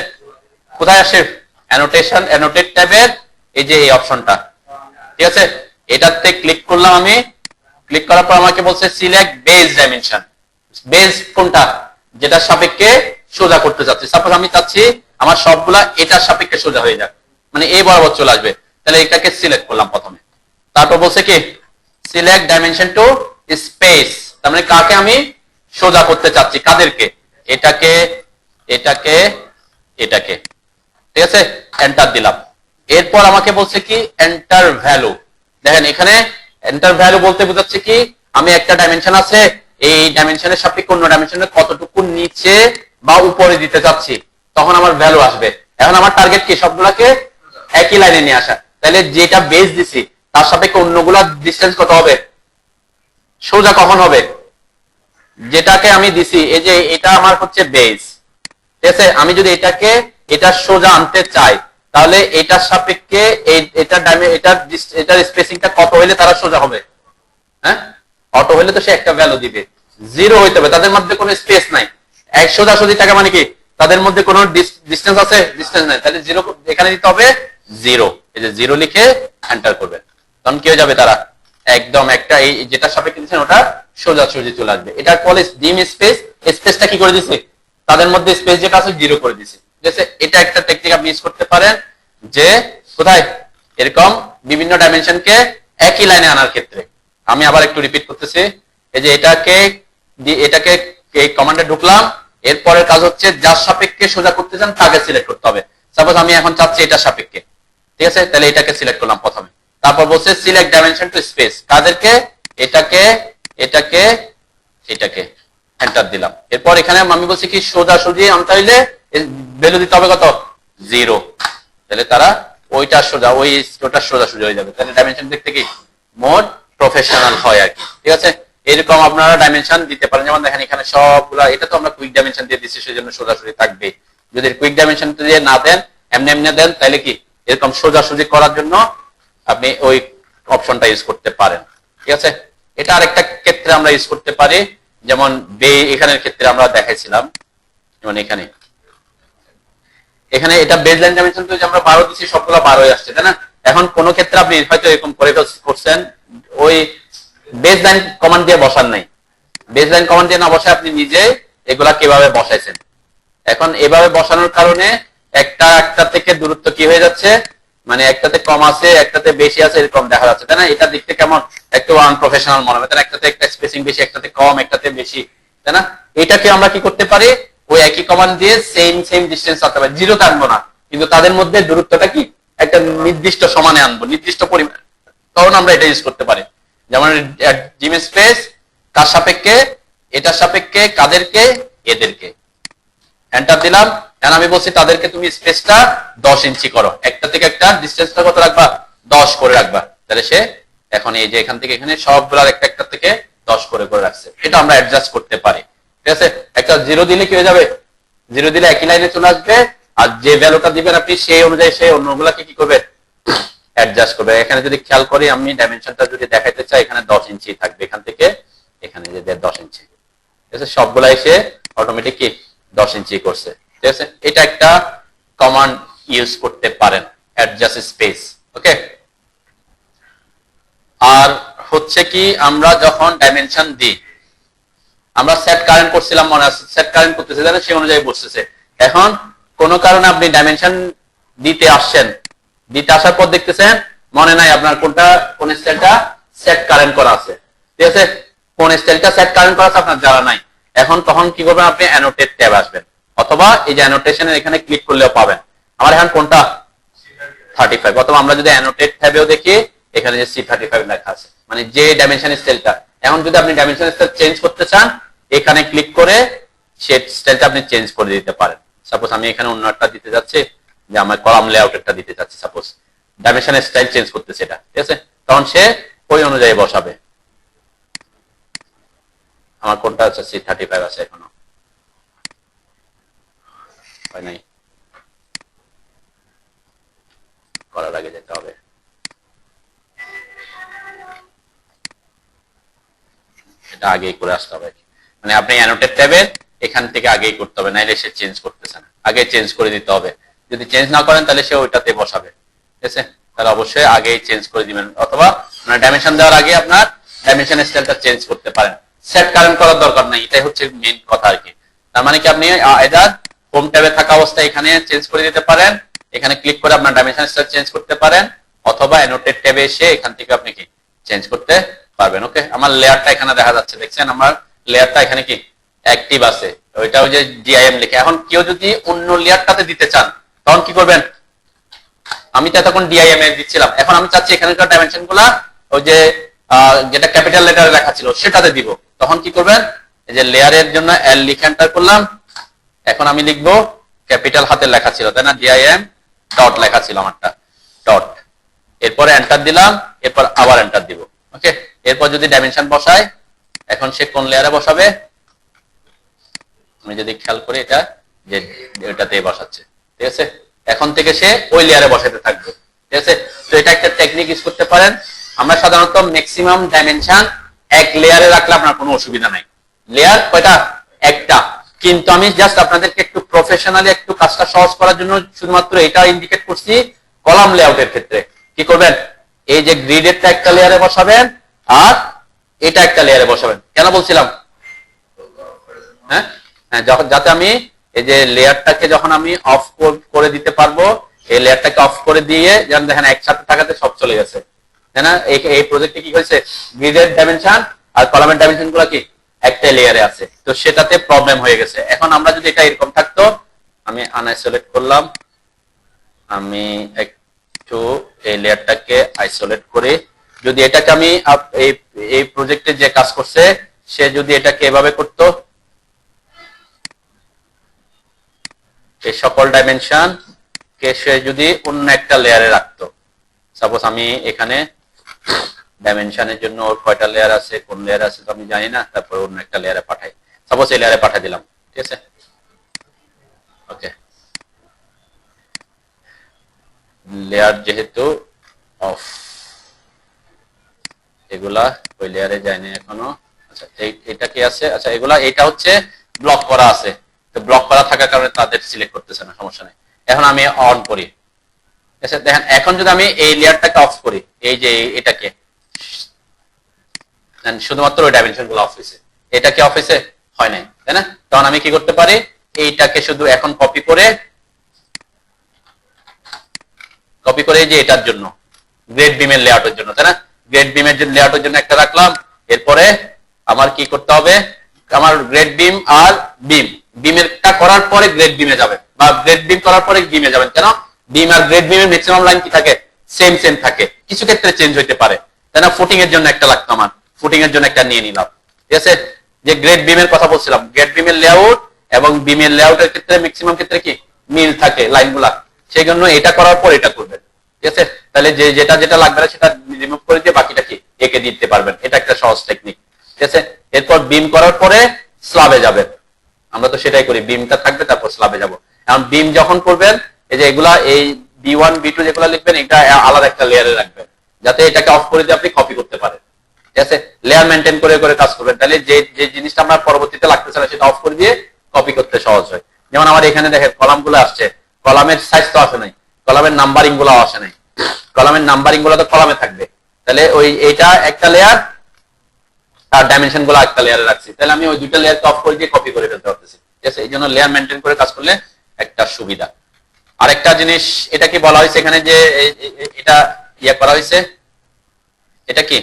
কোথায় আসে? অ্যানোটেশন, অ্যানোটেট ট্যাবের এই যে এই অপশনটা। ঠিক আছে, এটাতে ক্লিক করলাম আমি। ক্লিক করার পর আমাকে বলছে সিলেক্ট বেস ডাইমেনশন। বেস কোনটা? যেটা সাপেক্ষে সোজা করতে চাচ্ছি। সাপোজ আমি চাচ্ছি আমার সবগুলা এটার সাপেক্ষে সোজা হয়ে যাক, মানে এই বরাবর চলে আসবে। তাহলে এটাকে সিলেক্ট করলাম প্রথমে। তারপর বলছে কি সিলেক্ট ডাইমেনশন টু স্পেস, তার মানে কাকে আমি সোজা করতে চাচ্ছি, কাদেরকে? এটাকে, এটাকে, এটাকে। ঠিক আছে, এন্টার দিলাম। এরপর আমাকে বলছে কি এন্টার ভ্যালু। দেখেন এখানে এন্টার ভ্যালু বলতে বোঝাচ্ছে কি আমি একটা ডাইমেনশন আছে, এই ডাইমেনশনের সাপেক্ষে অন্য ডাইমেনশনের কতটুকু নিচে বা উপরে দিতে চাচ্ছি, তখন আমার ভ্যালু আসবে। এখন আমার টার্গেট কি সবগুলাকে একই লাইনে নিয়ে আসা। তাহলে যেটা বেস দিছি তার সাপেক্ষে অন্যগুলা ডিসটেন্স কত হবে? সোজা কখন হবে? যেটাকে আমি দিছি এই যে এটা আমার হচ্ছে বেস। ঠিক আছে, আমি যদি এটাকে এটা সোজা আনতে চাই তাহলে এটার সাপেক্ষে এটার স্পেসিংটা কত হইলে তারা সোজা হবে? হ্যাঁ, অটো হইলে তো সে একটা ভ্যালু দিবে, 0 হইতে হবে, তাদের মধ্যে কোনো স্পেস নাই। এক সোজাসুজি টাকা মানে কি তাদের মধ্যে কোনো ডিসটেন্স আছে? ডিসটেন্স নাই, তাহলে 0 এখানে দিতে হবে 0। এই যে 0 লিখে এন্টার করবেন, তখন কি হয়ে যাবে? তারা একদম একটা এই যেটা সাপেক্ষে দিচ্ছেন ওটা সোজাসুজি চলে আসবে। এটা বলে ডিম স্পেস। স্পেসটা কি করে দিছে? তাদের মধ্যে স্পেস যেটা আছে 0 করে দিছে। ঠিক আছে, এটা একটা টেকনিক আপনি ইউজ করতে পারেন, যে কোথায় এরকম বিভিন্ন ডাইমেনশনকে একই লাইনে আনার ক্ষেত্রে। আমি আবার একটু রিপিট করতেছি, এই যে এটাকে এই কমান্ডে ঢুকলাম, এরপরের কাজ হচ্ছে যার সাপেক্ষে সোজা করতে চান তাকে সিলেক্ট করতে হবে। সাপোজ আমি এখন চাচ্ছি এটা সাপেক্ষে, ঠিক আছে, তাহলে এটাকে সিলেক্ট করলাম প্রথমে। তারপর বলছে সিলেক্ট ডাইমেনশন টু স্পেস, কাদেরকে? এটাকে, এটাকে, এটাকে, এন্টার দিলাম। এরপর এখানে আমি বলছি কি সোজাসুজি আনতে হইলে ভ্যালু দিতে হবে কত? 0। তাহলে তারা ওইটা সোজা ওটা সোজাসুজি হয়ে যাবে। তাহলে ডাইমেনশন দেখতে কি মোড প্রফেশনাল হয় আর কি। ঠিক আছে, এরকম আপনারা ডাইমেনশন দিতে পারেন। যেমন দেখেন এখানে সবগুলা, এটা তো আমরা কুইক ডাইমেনশন দিয়ে দিচ্ছি সেজন্য সোজাসুজি থাকবে। যদি কুইক ডাইমেনশন দিয়ে না দেন, এমনি এমনি দেন, তাহলে কি এরকম সোজাসুজি করার জন্য আপনি ওই অপশনটা ইউজ করতে পারেন। ঠিক আছে, এটা আরেকটা ক্ষেত্রে আমরা ইউজ করতে পারি, যেমন এখানের ক্ষেত্রে আমরা দেখাইছিলাম। যেমন এখানে এটা বেসলাইন ডাইমেনশন তো যে আমরা 12 দিচ্ছি, সবগুলো 12 আসছে, তাই না? এখন কোন ক্ষেত্রে আপনি হয়তো এরকম করে করছেন, ওই বেসলাইন কমান্ড দিয়ে বসান নাই। বেসলাইন কমান্ড দিয়ে না বসে আপনি নিজে এগুলা কিভাবে বসাইছেন। এখন এভাবে বসানোর কারণে একটা থেকে দূরত্ব কি হয়ে যাচ্ছে, মানে একটাতে কম আছে একটাতে বেশি আছে এরকম দেখা যাচ্ছে, তাই না? এটা দেখতে কেমন একটু আনপ্রফেশনাল মনে হবে, তাই না? একটাতে একটা স্পেসিং বেশি, একটাতে কম, একটাতে বেশি, তাই না? এটাকে আমরা কি করতে পারি? ওই একই কমান্ড দিয়ে সেম ডিসটেন্স আনতে পারি। 0 আনবো না, কিন্তু তাদের মধ্যে দূরত্বটা কি একটা নির্দিষ্ট সমানে আনবো, নির্দিষ্ট পরিমাণ। তখন আমরা এটা ইউজ করতে পারি। যেমন ডিম স্পেস কার সাপেক্ষে? এটার সাপেক্ষে, কাদেরকে? এদেরকে। এন্টার দিলাম। এখন আমি বলছি তাদেরকে তুমি স্পেসটা 10 ইঞ্চি করো, একটা থেকে একটা ডিসটেন্সটা কত রাখবা? 10 করে রাখবা। তাহলে সে এখন এই যে এখান থেকে এখানে সবগুলার একটা থেকে 10 করে রাখছে। এটা আমরা অ্যাডজাস্ট করতে পারি। ঠিক আছে, একটা 0 দিলে কি হয়ে যাবে? 0 দিলে একই লাইনে চলে আসবে, আর যে ভ্যালুটা দিবেন আপনি সেই অনুযায়ী সেই অন্যগুলাকে কি করবে? অ্যাডজাস্ট করবে। এখানে যদি খেয়াল করি আমি ডাইমেনশনটা যদি দেখাইতে চাই, এখানে 10 ইঞ্চি থাকবে, এখান থেকে এখানে যে 10 ইঞ্চি। ঠিক আছে, সবগুলাই সে অটোমেটিক কি 10 ইঞ্চি করছে। ঠিক আছে, এটা একটা কমান্ড ইউজ করতে পারেন, অ্যাডজাস্ট স্পেস। ওকে, আর হচ্ছে কি আমরা যখন ডাইমেনশন দিই, আমরা সেট কারেন্ট করছিলাম, মনে আছে সেট কারেন্ট করতেছে জানেন, সেই অনুযায়ী বসতেছে। এখন কোন কারণে আপনি ডাইমেনশন দিতে আসছেন, দিতে আসার পর দেখতেছেন মনে নাই আপনার কোন স্টাইলটা সেট কারেন্ট করা আছে, ঠিক আছে, কোন স্টাইলটা সেট কারেন্ট করা আছে আপনার জানা নাই। এখন তখন কি করবেন, আপনি অ্যানোটেট ট্যাব আসবেন, অথবা এই যে অ্যানোটেশনের এখানে ক্লিক করলেও পাবেন। আমার এখন কোনটা 35, অথবা আমরা যদি অ্যানোটেট ট্যাবেও দেখি এখানে যে C35 লেখা আছে, মানে যে ডাইমেনশন স্টাইলটা। এখন যদি আপনি ডাইমেনশন স্টাইল চেঞ্জ করতে চান, এখানে ক্লিক করে সেই স্টাইলটা আপনি চেঞ্জ করে দিতে পারেন। সাপোজ আমি এখানে অন্য একটা দিতে যাচ্ছি, যে আমার কলাম লেআউটেরটা দিতে চাচ্ছি, সাপোজ ডাইমেনশন স্টাইল চেঞ্জ করতেছে এটা, ঠিক আছে, তখন সে ওই অনুযায়ী বসাবে। আমার কোনটা আছে C35 আছে, এখনো হয় নাই, করার আগে যেতে হবে। এটা আগেই করে আসতে হবে, মানে আপনি অ্যানোটেট ট্যাবে এখান থেকে আগেই করতে হবে, নাইলে সে চেঞ্জ করতেছে না, আগে চেঞ্জ করে দিতে হবে। যদি চেঞ্জ না করেন তাহলে সে ওইটাতে বসাবে, ঠিক আছে, তাহলে অবশ্যই আগেই চেঞ্জ করে দিবেন, অথবা আপনার ডাইমেনশন দেওয়ার আগে আপনার ডাইমেনশন স্টাইলটা চেঞ্জ করতে পারেন। সেট কারেন্ট করার দরকার নাই, এটাই হচ্ছে মেইন কথা আর কি। তার মানে কি আপনি আইদার হোম ট্যাবে থাকা অবস্থায় এখানে চেঞ্জ করে দিতে পারেন, এখানে ক্লিক করে আপনার ডাইমেনশন স্টাইল চেঞ্জ করতে পারেন, অথবা অ্যানোটেট ট্যাবে এসে এখান থেকে আপনি কি চেঞ্জ করতে পারবেন। ওকে, আমার লেয়ারটা এখানে দেখা যাচ্ছে, দেখছেন আমার লেয়ারটা এখানে কি অ্যাক্টিভ আছে, ওইটাও যে ডিআইএম লিখে। এখন কেউ যদি অন্য লেয়ারটাতে দিতে চান তখন কি করবেন, আমি তো এতক্ষণ ডিআইএম এ দিচ্ছিলাম, এখন আমি চাচ্ছি এখানকার ডাইমেনশন গুলা ওই যে যেটা ক্যাপিটাল লেটারে লেখা ছিল সেটাতে দিব, তখন কি করবেন, এই যে লেয়ারের জন্য এল লিখে এন্টার করলাম, এখন আমি লিখবো ক্যাপিটাল হাতে লেখা ছিল তাই না, ডিআইএম ডট লেখা ছিল আমারটা, ডট, এরপরে এন্টার দিলাম, এরপর আবার এন্টার দিব। ওকে, এরপর যদি ডাইমেনশন বসাই, এখন সে কোন লেয়ারে বসাবে, আমি যদি খেয়াল করি এটা যে এটাতে বসাচ্ছে, ঠিক আছে, এখন থেকে সে ওই লেয়ারে বসাতে থাকবে, ঠিক আছে। তো এটা একটা টেকনিক ইউজ করতে পারেন। আমরা সাধারণত ম্যাক্সিমাম ডাইমেনশন এক লেয়ারে রাখলে আপনার কোনো অসুবিধা নাই, লেয়ার কয়টা, একটা, কিন্তু আমি জাস্ট আপনাদেরকে একটু প্রফেশনালি একটু কাজটা সহজ করার জন্য শুধুমাত্র এটা ইন্ডিকেট করছি। কলাম লেআউটের ক্ষেত্রে কি করবেন, এই যে গ্রিডেরটা একটা লেয়ারে বসাবেন, আর এটা একটা লেয়ারে বসাবেন। কেন বলছিলাম, হ্যাঁ হ্যাঁ, যাতে আমি এই যে লেয়ারটাকে যখন আমি অফ করে দিতে পারবো, এই লেয়ারটাকে অফ করে দিয়ে যেন দেখেন একসাথে থাকাতে সব চলে গেছে, তাই না। এই প্রজেক্টে কি হয়েছে, গ্রিডের ডাইমেনশন আর কলামের ডাইমেনশন গুলো কি একটা লেয়ারে আছে, তো সেটাতে প্রবলেম হয়ে গেছে। এখন আমরা যদি এটা এরকম থাকতো, আমি আনআইসোলেট করলাম, আমি একটু এই লেয়ারটাকে আইসোলেট করে, যদি এটাকে আমি এই প্রজেক্টে যে কাজ করছে সে যদি এটাকে এভাবে করতো, এই সকল ডাইমেনশন কে সে যদি অন্য একটা লেয়ারে রাখতো, সাপোজ আমি এখানে ডাইমেনশনের জন্য ওর কয়টা লেয়ার আছে, কোন লেয়ার আছে তো আমি জানি না, তারপর অন্য একটা লেয়ারে পাঠাই, সাপোজ এই লেয়ারে পাঠিয়ে দিলাম, ঠিক আছে। ওকে, লেয়ার যেহেতু অফ, এগুলা ওই লেয়ারে যায়নি এখনো, আচ্ছা এটা কি আছে, আচ্ছা এগুলা, এটা হচ্ছে ব্লক করা আছে, তো ব্লক করা থাকার কারণে তাদের সিলেক্ট করতেছে না, সমস্যা নেই। এখন আমি অন করি, আচ্ছা দেখেন এখন যদি আমি এই লেয়ারটাকে অফ করি, এই যে এটাকে, শুধুমাত্র ওই ডাইমেনশন গুলো অফ হয়েছে, এটা কি অফ হয়েছে, হয় নাই, তাই না। তখন আমি কি করতে পারি, এইটাকে শুধু এখন কপি করে যে এটার জন্য গ্রেড বিমের লেআউটের জন্য, তাই না, গ্রেড বিমের জন্য লেআউটের জন্য একটা রাখলাম। এরপরে আমার কি করতে হবে, আমার গ্রেড বিম আর বিমেরটা করার পরে গ্রেড বিমে যাবেন, বা গ্রেড বিম করার পরে বিমে যাবেন। কেন, বিম আর গ্রেড বিমের ম্যাক্সিমাম লাইন কি থাকে, সেম থাকে, কিছু ক্ষেত্রে চেঞ্জ হইতে পারে, তাই না। ফুটিং এর জন্য একটা লাগতো, আমার ফুটিং এর জন্য একটা নিয়ে নিলাম, ঠিক আছে। যে গ্রেড বিমের কথা বলছিলাম, গ্রেড বিমের লেআউট এবং বিমের লেআউটের ক্ষেত্রে ম্যাক্সিমাম ক্ষেত্রে কি মিল থাকে লাইনগুলা, সেই জন্য এটা করার পর এটা করবেন, ঠিক আছে। তাহলে যেটা যেটা লাগবে না সেটা রিমুভ করে দিয়ে বাকিটা কি একে দিতে পারবেন, এটা একটা সহজ টেকনিক, ঠিক আছে। এরপর বিম করার পরে স্ল্যাবে যাবেন, আমরা তো সেটাই করি, বিমটা থাকবে তারপর স্ল্যাবে যাব। এখন বিম যখন করবেন, এই যে এগুলা, এই B1 B2 যেগুলো লিখবেন, এটা আলাদা একটা লেয়ারে রাখবেন, যাতে এটাকে অফ করে দিয়ে আপনি কপি করতে পারেন, ঠিক আছে। লেয়ার মেনটেন করে করে কাজ করবেন, তাহলে যে জিনিসটা আমরা পরবর্তীতে লাগতেছে না সেটা অফ করে দিয়ে কপি করতে সহজ হয়। যেমন আমার এখানে দেখেন কলাম গুলো আসছে, কলামের সাইজ তো আসে নাই, কলামের নাম্বারিং গুলো আসে নাই, কলামের নাম্বারিং গুলো তো কলামে থাকবে, তাহলে ওই এইটা একটা লেয়ার, তার ডাইমেনশন গুলো একটা লেয়ারে রাখছি, তাহলে আমি ওই দুইটা লেয়ারকে অফ করে দিয়ে কপি করে ফেলতে পারতেছি। ঠিক আছে, এই জন্য লেয়ার মেনটেন করে কাজ করলে একটা সুবিধা। আরেকটা জিনিস এটা কি বলা হয়েছে এখানে যে এটা ইয়ে করা হয়েছে, এটা কি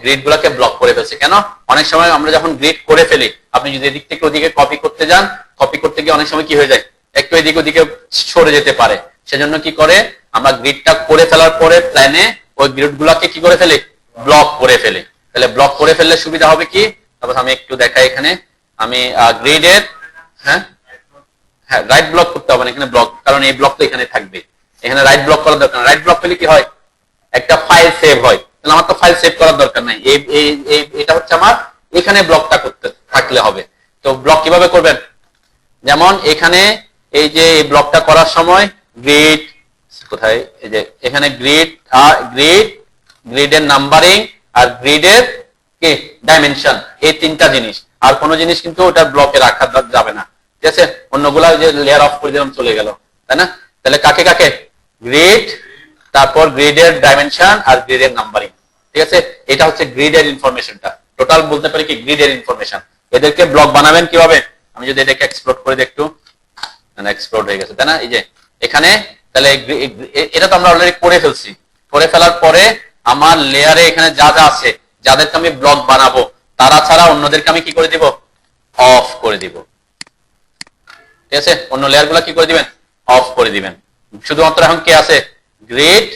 গ্রিড গুলাকে ব্লক করে ফেলছে। কেন? অনেক সময় আমরা যখন গ্রিড করে ফেলি, আপনি যদি এদিক থেকে ওদিকে কপি করতে যান, কপি করতে গিয়ে অনেক সময় কি হয়ে যায়, একটু এদিক ওদিকে সরে যেতে পারে। সেজন্য কি করে, আমরা গ্রিডটা করে ফেলার পরে প্ল্যানে ওই গ্রিড গুলাকে কি করে ফেলি, ব্লক করে ফেলি। তাহলে ব্লক করে ফেললে সুবিধা হবে কি, তারপর আমি একটু দেখাই এখানে, আমি গ্রিডের হ্যাঁ হ্যাঁ রাইট ব্লক করতে হবে না এখানে ব্লক, কারণ এই ব্লক তো এখানে থাকবে, এখানে রাইট ব্লক করার দরকার। রাইট ব্লক পেলে কি হয়, একটা ফাইল সেভ হয়, তাহলে আমার তো ফাইল সেভ করার দরকার নাই। এটা হচ্ছে আমার এখানে ব্লকটা করতে থাকলে হবে। তো ব্লক কিভাবে করবেন, যেমন এখানে এই যে এই ব্লকটা করার সময় গ্রিড কোথায়, এই যে এখানে গ্রিড আর গ্রিডের নাম্বারিং আর গ্রিডের কি ডাইমেনশন, এই তিনটা জিনিস, আর কোনো জিনিস কিন্তু ওটা ব্লকে রাখা যাবে না। ঠিক আছে, অন্যগুলা যে লেয়ার অফ করে দিলাম চলে গেল, তাই না? তাহলে কাকে কাকে, গ্রিড, তারপর গ্রিডের ডাইমেনশন আর গ্রিডের নাম্বারিং। ঠিক আছে, এটা হচ্ছে গ্রিডের ইনফরমেশনটা, টোটাল বলতে পারি কি গ্রিডের ইনফরমেশন। এদেরকে ব্লক বানাবেন কিভাবে, আমি যদি এটাকে এক্সপ্লোর করে দেখতে, এক্সপ্লোর হয়ে গেছে, তাই না? এই যে এখানে, তাহলে এটা তো আমরা অলরেডি করে ফেলছি। করে ফেলার পরে আমার লেয়ারে এখানে যা যা আছে, যাদেরকে আমি ব্লক বানাবো, তারা ছাড়া অন্যদেরকে আমি কি করে দিব, অফ করে দিব। ঠিক আছে, অন্য লেয়ার গুলা কি করে দিবেন, অফ করে দিবেন। শুধুমাত্র এখন কে আছে, গ্রিড,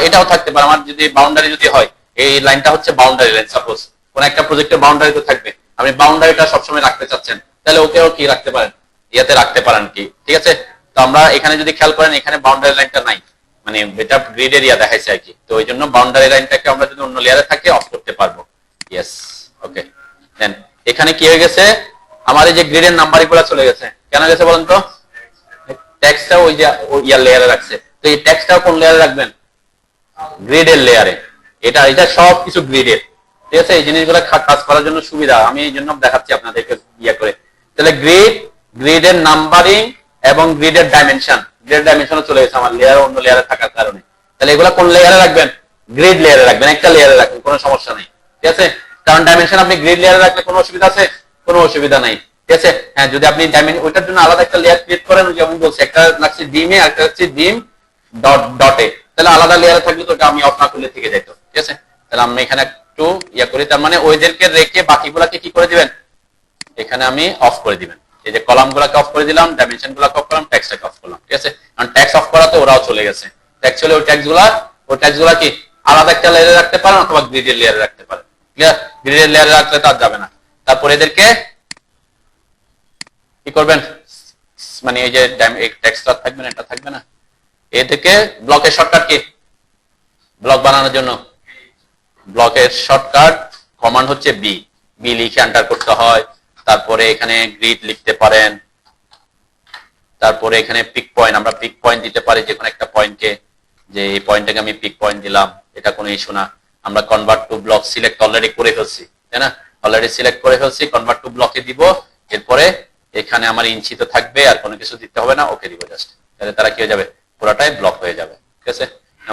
এটাও থাকতে পারে। আমার যদি বাউন্ডারি যদি হয়, এই লাইনটা হচ্ছে বাউন্ডারি লাইন, সাপোজ কোন একটা প্রজেক্টের বাউন্ডারি তো থাকবে, আপনি বাউন্ডারিটা সবসময় রাখতে চাচ্ছেন, তাহলে ওকেও কি রাখতে পারেন, ইয়াতে রাখতে পারেন কি। ঠিক আছে, তো আমরা এখানে যদি খেয়াল করেন, এখানে বাউন্ডারি লাইনটা নাই, মানে এটা গ্রিড এরিয়া দেখাইছে আর কি। তো ওই জন্য বাউন্ডারি লাইনটাকে আমরা যদি অন্য লেয়ারে থাকে অফ করতে পারবো। ইয়েস, ওকে। দেন এখানে কি হয়ে গেছে, আমার এই যে গ্রিডের নাম্বারিং গুলো চলে গেছে। কেন গেছে বলেন তো, টেক্সটটা ওই যে ইয়ার লেয়ারে রাখছে, তো এই টেক্সটটাও কোন লেয়ারে রাখবেন, গ্রিডের লেয়ারে। এটা সব কিছু গ্রিডের। ঠিক আছে, এই জিনিসগুলো কাজ করার জন্য সুবিধা, আমি এই জন্য দেখাচ্ছি আপনাদেরকে ইয়ে করে। তাহলে গ্রিডের নাম্বারিং এবং গ্রিডের ডাইমেনশন, গ্রিডের ডাইমেনশনও চলে গেছে আমার লেয়ার অন্য লেয়ারে থাকার কারণে। তাহলে এগুলো কোন লেয়ারে রাখবেন, গ্রিড লেয়ারে রাখবেন, একটা লেয়ারে রাখবেন, কোনো সমস্যা নেই। ঠিক আছে, কারণ ডাইমেনশন আপনি গ্রিড লেয়ারে রাখলে কোনো অসুবিধা আছে, কোনো অসুবিধা নাই। ঠিক আছে, হ্যাঁ, যদি আপনি ওইটার জন্য আলাদা একটা লেয়ার ক্রিয়েট করেন, যেমন বলছি একটা লাগছে ডিমে, একটা হচ্ছে ডিম ডটে, তাহলে আলাদা লেয়ারে থাকলে তো ওটা আমি অফ না করলে থেকে যেত। ঠিক আছে, তাহলে আমি এখানে একটু ইয়ে করি, তার মানে ওইদেরকে রেখে বাকিগুলাকে কি করে দিবেন, এখানে আমি অফ করে দিবেন। এই যে কলাম গুলাকে অফ করে দিলাম, ডাইমেনশন গুলাকে অফ করলাম, ট্যাক্সটাকে অফ করলাম। ঠিক আছে, কারণ ট্যাক্স অফ করাতে ওরাও চলে গেছে। ট্যাক্স হলে ওই ট্যাক্স গুলা কি আলাদা একটা লেয়ারে রাখতে পারেন অথবা গ্রিডের লেয়ারে রাখতে পারেন। ক্লিয়ার, গ্রিডের লেয়ারে রাখলে তো আর যাবে না। তারপর এদেরকে কি করবেন, মানে এই যে ট্যাক্সটা থাকবে না, এটা থাকবে না, এ থেকে ব্লকের শর্টকাট কি, ব্লক বানানোর জন্য ব্লকের শর্টকাট কমান্ড হচ্ছে বি। বি লিখে এন্টার করতে হয়। তারপরে এখানে গ্রিড লিখতে পারেন, তারপরে এখানে পিক পয়েন্ট, আমরা পিক পয়েন্ট দিতে পারি যে কোনো একটা পয়েন্টকে, যে এই পয়েন্টটাকে আমি পিক পয়েন্ট দিলাম, এটা কোনো ইস্যু না। আমরা convert to block select already করে ফেলছি, তাই না? অলরেডি সিলেক্ট করে ফেলছি, কনভার্ট টু ব্লকে দিব। এরপরে এখানে আমার ইঞ্চি তো থাকবে, আর কোনো কিছু দিতে হবে না, ওকে দিব জাস্ট। তাহলে তারা কি হয়ে যাবে, পুরোটাই ব্লক হয়ে যাবে। ঠিক আছে,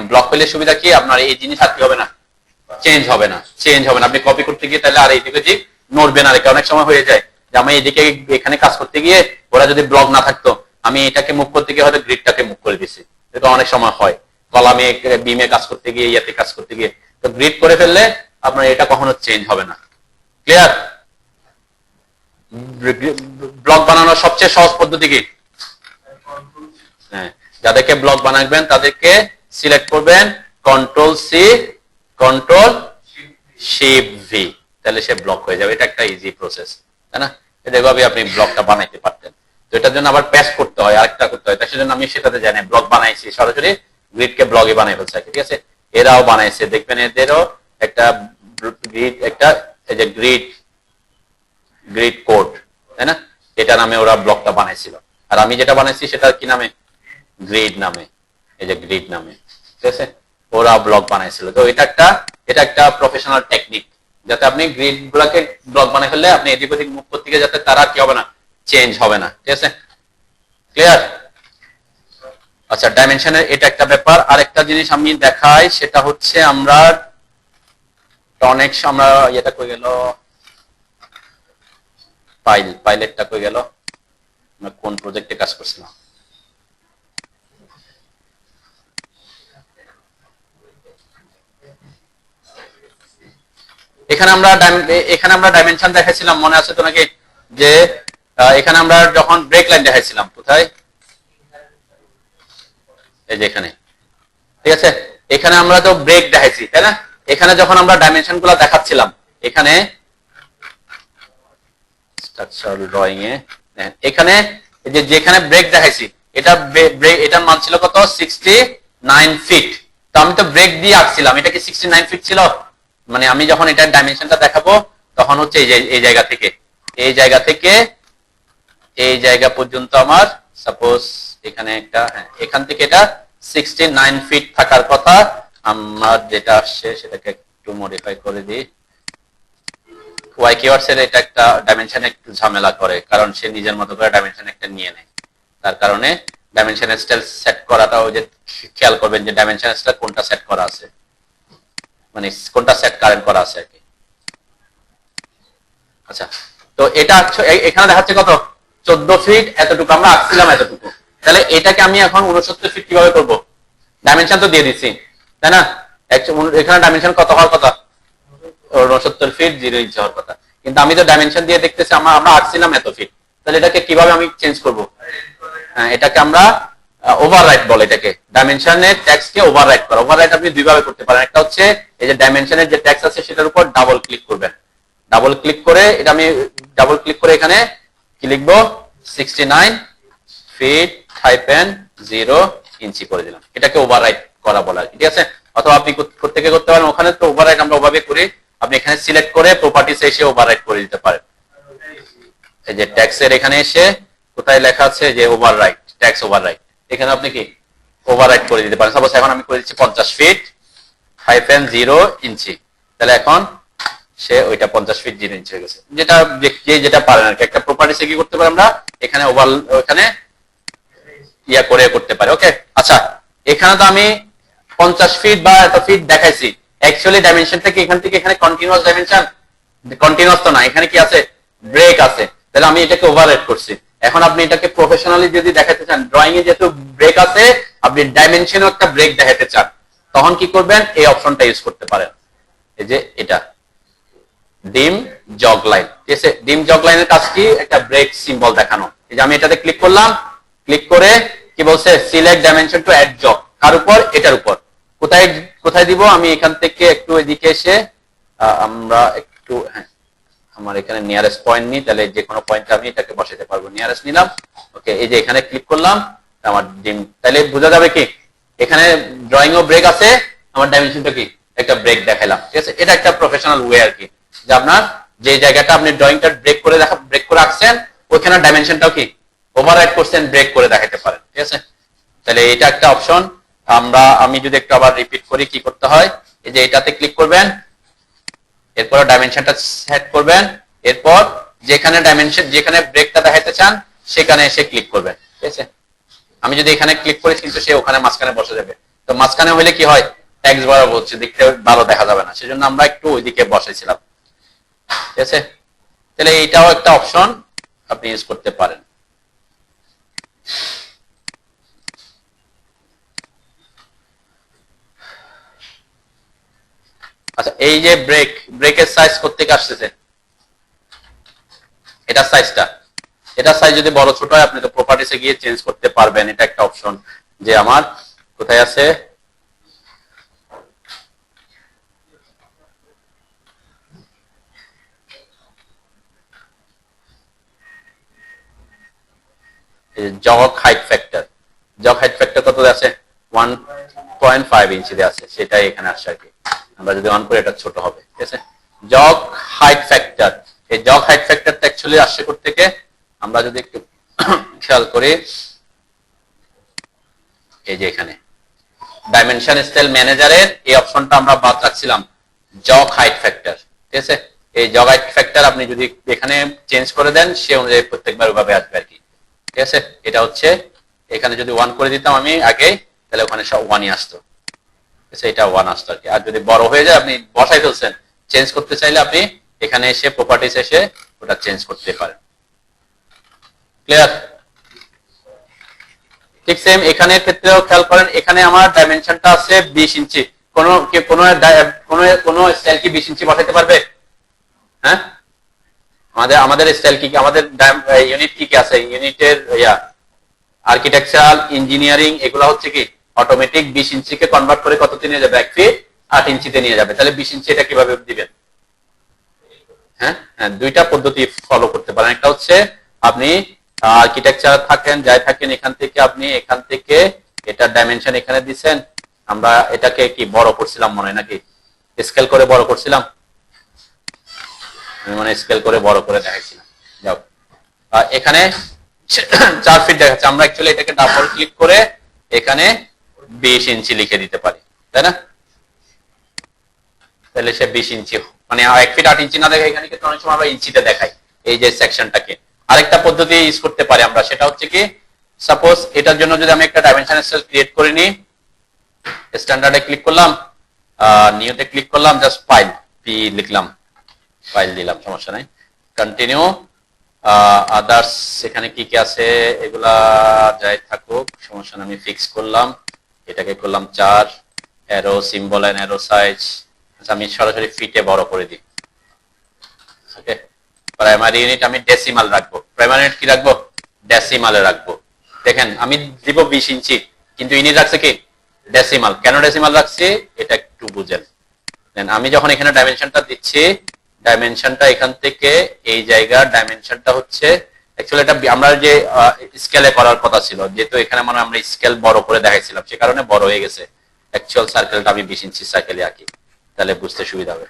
ব্লক পেলে সুবিধা কি, আপনার এই জিনিস আর কি হবে না, চেঞ্জ হবে না। আপনি কপি করতে গিয়ে তাহলে আর এইদিকে যে নড়বে না। অনেক সময় হয়ে যায় যে আমি এইদিকে এখানে কাজ করতে গিয়ে ওরা যদি ব্লক না থাকতো, আমি এটাকে মুভ করতে গিয়ে হয়তো গ্রিডটাকে মুভ করে দিচ্ছি। এটা অনেক সময় হয়, কলামে বিমে কাজ করতে গিয়ে, ইয়াতে কাজ করতে গিয়ে। তো গ্রিড করে ফেললে আপনার এটা কখনো চেঞ্জ হবে না। ক্লিয়ার? ব্লক বানানোর সবচেয়ে সহজ পদ্ধতি কি, হ্যাঁ, যাদেরকে ব্লক বানাবেন তাদেরকে সিলেক্ট করবেন, control C, control shift V, তাহলে সে ব্লক হয়ে যাবে। এটা একটা ইজি প্রসেস, তাই না? এভাবে আপনি ব্লকটা বানাইতে পারতেন। তো এটার জন্য আবার প্যাচ করতে হয়, আরেকটা করতে হয়, তাই সেজন্য আমি সেটাতে জানি ব্লক বানাইছি, সরাসরি গ্রিডকে ব্লকে বানাই ফেলছে। ঠিক আছে, এরাও বানাইছে, দেখবেন এদেরও একটা গ্রিড, একটা এই যে গ্রিড কোড, তাই না? এটা নামে ওরা ব্লকটা বানাইছিল। আর আমি যেটা বানাইছি সেটা কি নামে, গ্রিড নামে, এই যে গ্রিড নামে। ঠিক আছে, ওরা ব্লক বানাইছিল। তো এটা একটা প্রফেশনাল টেকনিক, যাতে আপনি গ্রিড গুলাকে ব্লক বানাই ফেললে আপনি এদিক ওদিক মুভ করতে গিয়ে যাতে তারা কি হবে না, চেঞ্জ হবে না। ঠিক আছে, ক্লিয়ার? আচ্ছা, ডাইমেনশনের এটা একটা ব্যাপার। আরেকটা জিনিস আমি দেখাই, সেটা হচ্ছে আমরা এটা কই গেল, পাইলেটটা কই গেল? আমরা কোন প্রজেক্টে কাজ করছিলাম? এখানে আমরা ডাইমেনশন দেখাইছিলাম, মনে আছে তো নাকি? যে এখানে আমরা যখন ব্রেক লাইন দেখাইছিলাম, কোথায়? এই যে এখানে, ঠিক আছে? এখানে আমরা তো ব্রেক দেখাইছি, তাই না? এখানে যখন আমরা ডাইমেনশন গুলো দেখাচ্ছিলাম, এখানে স্ট্রাকচারাল ড্রয়িং এ এখানে যেখানে ব্রেক দেখাইছি, এটার মান ছিল কত? 69 ফিট। তো আমি তো ব্রেক দিয়ে আঁকছিলাম, এটা কি 69 ফিট ছিল? মানে আমি যখন এটার ডাইমেনশনটা দেখাবো তখন হচ্ছে এই জায়গা থেকে এই জায়গা পর্যন্ত আমার সাপোজ এখানে একটা, এখান থেকে এটা 69 ফিট থাকার কথা। আমার যেটা আসছে সেটাকে একটু মডিফাই করে দিই। ওয়াই কিওয়ার্ডস এর এটা একটা ডাইমেনশন একটু ঝামেলা করে, কারণ সে নিজের মতো করে ডাইমেনশন একটা নিয়ে নেয়। তার কারণে ডাইমেনশন স্টাইল সেট করাটাও যে খেয়াল করবেন যে ডাইমেনশন স্টাইল কোনটা সেট করা আছে, মানে কোনটা সেট কারেন্ট করা আছে আর কি। আচ্ছা, তো এটা এখানে দেখাচ্ছে কত? 14 ফিট, এতটুকু আমরা আঁকছিলাম এতটুকু। তাহলে এটাকে আমি এখন 69 ফিট কিভাবে করব? ডাইমেনশন তো দিয়ে দিচ্ছি, তাই না? এখানে ডাইমেনশন কত হওয়ার কথা? 69 ফিট 0 ইঞ্চি হওয়ার কথা, কিন্তু আমি তো ডাইমেনশন দিয়ে দেখতেছি আমরা আঁকছিলাম এত ফিট। তাহলে এটাকে কিভাবে আমি চেঞ্জ করব? এটাকে আমরা ওভাররাইট বলে, এটাকে ডাইমেনশনের ট্যাক্সকে ওভাররাইট করা। ওভাররাইট আপনি দুইভাবে করতে পারেন। একটা হচ্ছে এই যে ডাইমেনশনের যে ট্যাক্স আছে সেটার উপর ডাবল ক্লিক করবেন। ডাবল ক্লিক করে এটা আমি ডাবল ক্লিক করে এখানে কি লিখবো? 69 ফিট হাইফেন 0 ইঞ্চি করে দিলাম। এটাকে ওভাররাইট করা বলা, ঠিক আছে? অথবা আপনি প্রত্যেকে করতে পারেন। ওখানে তো ওভাররাইট আমরা ওভাবে করি, আপনি এখানে সিলেক্ট করে প্রপার্টিসে এসে ওভাররাইট করে দিতে পারেন। এই যে ট্যাক্সের এখানে এসে কোথায় লেখা আছে যে ওভাররাইট, ট্যাক্স ওভাররাইট, এখানে আপনি কি ওভাররাইট করে দিতে পারেন। সাপোজ এখন আমি করে দিচ্ছি 50 ফিট হাইফেন 0 ইঞ্চি। তাহলে এখন সে ওইটা 50 ফিট 0 ইঞ্চি হয়ে গেছে। যেটা পারেন আর কি। একটা প্রপার্টিসে কি করতে পারি আমরা? এখানে ওখানে ইয়া করে করতে পারি। ওকে, আচ্ছা, এখানে তো আমি 50 ফিট বা এত ফিট দেখাইছি। অ্যাকচুয়ালি ডাইমেনশনটা কি এখান থেকে এখানে কন্টিনিউয়াস ডাইমেনশন? কন্টিনিউয়াস তো না, এখানে কি আছে? ব্রেক আছে। তাহলে আমি এটাকে ওভাররাইট করছি। এখন আপনি এটাকে প্রফেশনালি যদি দেখাতে চান, ড্রয়িং এ যেহেতু ব্রেক আছে, আপনি ডাইমেনশনও একটা ব্রেক দেখাতে চান, তখন কি করবেন? এই অপশনটা ইউজ করতে পারেন। এই যে এটা ডিম জগ লাইন, ঠিক আছে? ডিম জগ লাইনের কাজ কি? একটা ব্রেক সিম্বল দেখানো। এই যে আমি এটাতে ক্লিক করলাম, ক্লিক করে কি বলছে? Select dimension to add jog. কার উপর? এটার উপর। কোথায় দিব? আমি এখান থেকে একটু এদিকে এসে আমরা একটু, আমার এখানে নিয়ারেস্ট পয়েন্ট নিই, তাহলে যে কোনো পয়েন্টে আমি এটাকে বসাতে পারবো। নিয়ারেস্ট নিলাম, ওকে। এই যে এখানে ক্লিক করলাম, আমার ডিম, তাহলে বোঝা যাবে কি এখানে ড্রয়িং ও ব্রেক আছে, আমার ডাইমেনশনটা কি একটা ব্রেক দেখাইলাম, ঠিক আছে? এটা একটা প্রফেশনাল ওয়ে আর কি, যে আপনার যে জায়গাটা আপনি ড্রয়িংটা ব্রেক করে রাখছেন, ওইখানে ডাইমেনশনটাও কি ওভাররাইট করছেন, ব্রেক করে দেখাতে পারেন, ঠিক আছে? তাহলে এটা একটা অপশন। আমি যদি একটু আবার রিপিট করি, কি করতে হয়? এই যে এটাতে ক্লিক করবেন, এরপর ডাইমেনশনটা সেট করবেন, এরপর যেখানে ব্রেকটা দেখাতে চান সেখানে এসে ক্লিক করবেন, ঠিক আছে? আমি যদি এখানে ক্লিক করি, কিন্তু সে ওখানে মাঝখানে বসে যাবে। তো মাঝখানে হলে কি হয়? ট্যাক্স বরাবর হচ্ছে, দেখতে ভালো দেখা যাবে না, সেজন্য আমরা একটু ওইদিকে বসাইছিলাম, ঠিক আছে? তাহলে এইটাও একটা অপশন আপনি ইউজ করতে পারেন। আচ্ছা, এই যে ব্রেকের সাইজ কোত্থেকে আসতেছে? এটা সাইজ যদি বড় ছোট হয়, আপনি তো প্রপার্টিসে গিয়ে চেঞ্জ করতে পারবেন। এটা একটা অপশন, যে আমার কোথায় আছে? জগ হাইট ফ্যাক্টর কত আছে? 1.5 ইঞ্চিতে আছে, সেটাই এখানে আসছে আর কি। আমরা যদি অন করি এটা ছোট হবে, ঠিক আছে? জগ হাইট ফ্যাক্টর, এই জগ হাইট ফ্যাক্টরটা অ্যাকচুয়ালি আসছে কোথা থেকে? আমরা যদি একটু খেয়াল করি, এই যে এখানে ডাইমেনশন স্টাইল ম্যানেজারের এই অপশনটা আমরা বাদ রাখছিলাম, জগ হাইট ফ্যাক্টর, ঠিক আছে? এই জগ হাইট ফ্যাক্টর আপনি যদি এখানে চেঞ্জ করে দেন, সে অনুযায়ী প্রত্যেকবার ওইভাবে আসবে আর কি, ঠিক আছে? এটা হচ্ছে এখানে যদি 1 করে দিতাম আমি আগে, তাহলে ওখানে সব 1ই আসতো, ঠিক আছে? এটা 1 আসতো আর কি। আর যদি বড় হয়ে যায়, আপনি বসাই ফেলছেন, চেঞ্জ করতে চাইলে আপনি এখানে এসে প্রপার্টিস এসে ওটা চেঞ্জ করতে পারেন। ক্লিয়ার? ঠিক সেম এখানে ক্ষেত্রেও খেয়াল করেন, এখানে আমার ডাইমেনশনটা আছে 20 ইঞ্চি। কোন কোন স্টাইল কি 20 ইঞ্চি বসাতে পারবে? হ্যাঁ, আমাদের স্টাইল কি, আমাদের ইউনিট কি কি আছে? ইউনিটের আর্কিটেকচারাল, ইঞ্জিনিয়ারিং এগুলো হচ্ছে কি অটোমেটিক 20 ইঞ্চিকে কনভার্ট করে কততে নিয়ে যাবে? 1 ফিট 8 ইঞ্চিতে নিয়ে যাবে। তাহলে 20 ইঞ্চি এটা কিভাবে দিবেন? হ্যাঁ, দুইটা পদ্ধতি ফলো করতে পারেন। একটা হচ্ছে আপনি আর্কিটেকচার থাকেন, যাই থাকেন, এখান থেকে এটা ডাইমেনশন এখানে দিবেন। আমরা এটাকে কি বড় করছিলাম মনে হয় নাকি? স্কেল করে বড় করছিলাম, আমি মানে স্কেল করে বড় করে দেখাইছিলাম। যাও, এখানে 4 ফিট দেখাচ্ছে, আমরা অ্যাকচুয়ালি এটাকে ডাবল ক্লিক করে এখানে 20 ইঞ্চি লিখে দিতে পারি, তাই না? তাহলে সে 20 ইঞ্চি, মানে 1 ফিট 8 ইঞ্চি না দেখে এখানে কিন্তু অনেক সময় আমরা ইঞ্চিতে দেখাই এই যে সেকশনটাকে। আরেকটা পদ্ধতি ইউজ করতে পারি আমরা, সেটা হচ্ছে কি, সাপোজ এটার জন্য যদি আমি একটা ডাইমেনশন সেল ক্রিয়েট করে নিই, স্ট্যান্ডার্ডে ক্লিক করলাম, নিউতে ক্লিক করলাম, জাস্ট ফাইল পি লিখলাম, ফাইল দিলাম, সমস্যা নাই, কন্টিনিউ। আদার্স এখানে কি কি আছে এগুলা যাই থাকুক, সমস্যা নেই, আমি ফিক্স করলাম, এটাকে করলাম 4, arrow symbol and arrow size, আমি সরাসরি ফিটে বড় করে দিই। ওকে, প্রাইমারি ইউনিট আমি ডেসিমাল রাখবো। প্রাইমারি ইউনিট কি রাখবো? ডেসিমালে রাখবো। দেখেন আমি দিব 20 ইঞ্চি, কিন্তু ইউনিট রাখছে কি ডেসিমাল। কেন ডেসিমাল রাখছি এটা একটু বুঝেন। দেন আমি যখন এখানে ডাইমেনশনটা দিচ্ছি, ডাইমেনশনটা এখান থেকে এই জায়গার ডাইমেনশনটা হচ্ছে অ্যাকচুয়ালি এটা আমরা যে স্কেলে করার কথা ছিল, যেহেতু এখানে মানে আমরা স্কেল বড় করে দেখাইছিলাম, সে কারণে বড় হয়ে গেছে। অ্যাকচুয়াল সার্কেলটা আমি 20 ইঞ্চি সার্কেলে আঁকি, তাহলে বুঝতে সুবিধা হবে।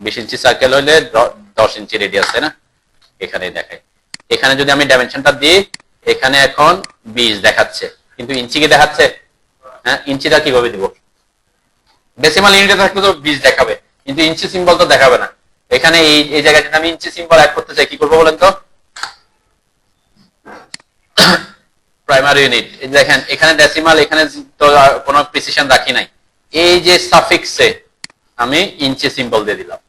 20 ইঞ্চি সার্কেল হলে 10 ইঞ্চি রেডিয়াস, তাই না? এখানে দেখাই, এখানে যদি আমি ডাইমেনশনটা দিই, এখানে এখন 20 দেখাচ্ছে, কিন্তু ইঞ্চি কি দেখাচ্ছে? হ্যাঁ, ইঞ্চিটা কিভাবে দিব? ডেসিমাল ইউনিটে থাকলে তো 20 দেখাবে, কিন্তু ইঞ্চি সিম্বল তো দেখাবে না। এখানে এই জায়গায় যদি আমি ইঞ্চি সিম্বল অ্যাড করতে চাই, কি করবো বলেন তো? প্রাইমারি ইউনিট, দেখেন এখানে ডেসিমাল, এখানে তো কোনো প্রিসিশন রাখি নাই, এই যে সাফিক্সে আমি ইঞ্চি সিম্বল দিয়ে দিলাম।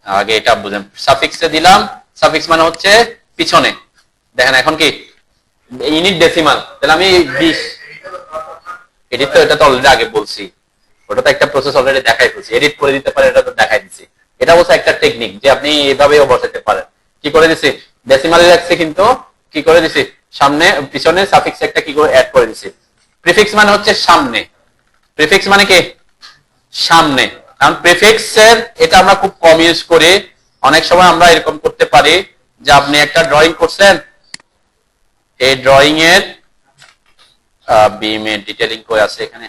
আগে এটা বুঝেন, সাফিক্সে দিলাম, সাফিক্স মানে হচ্ছে পিছনে। দেখেন এখন কি ইউনিট ডেসিমাল, তাহলে আমি 20, এডিট তো এটা তো অলরেডি আগে বলছি, ওটা তো একটা প্রসেস অলরেডি দেখাই ফেলছি, এডিট করে দিতে পারে, এটা তো দেখাই দিচ্ছি। এটা অবশ্য একটা টেকনিক যে আপনি এভাবেও বসাতে পারেন। কি করে দিছি? ডেসিমালে রাখছি, কিন্তু কি করে দিছি? সামনে পিছনে সাফিক্স একটা কি করে অ্যাড করে দিছি। প্রিফিক্স মানে হচ্ছে সামনে, প্রিফিক্স মানে কি সামনে। কারণ প্রিফিক্সের এটা আমরা খুব কম ইউজ করি। অনেক সময় আমরা এরকম করতে পারি যে আপনি একটা ড্রয়িং করছেন, এই ড্রয়িং এর বিম এর ডিটেইলিং কই আছে এখানে,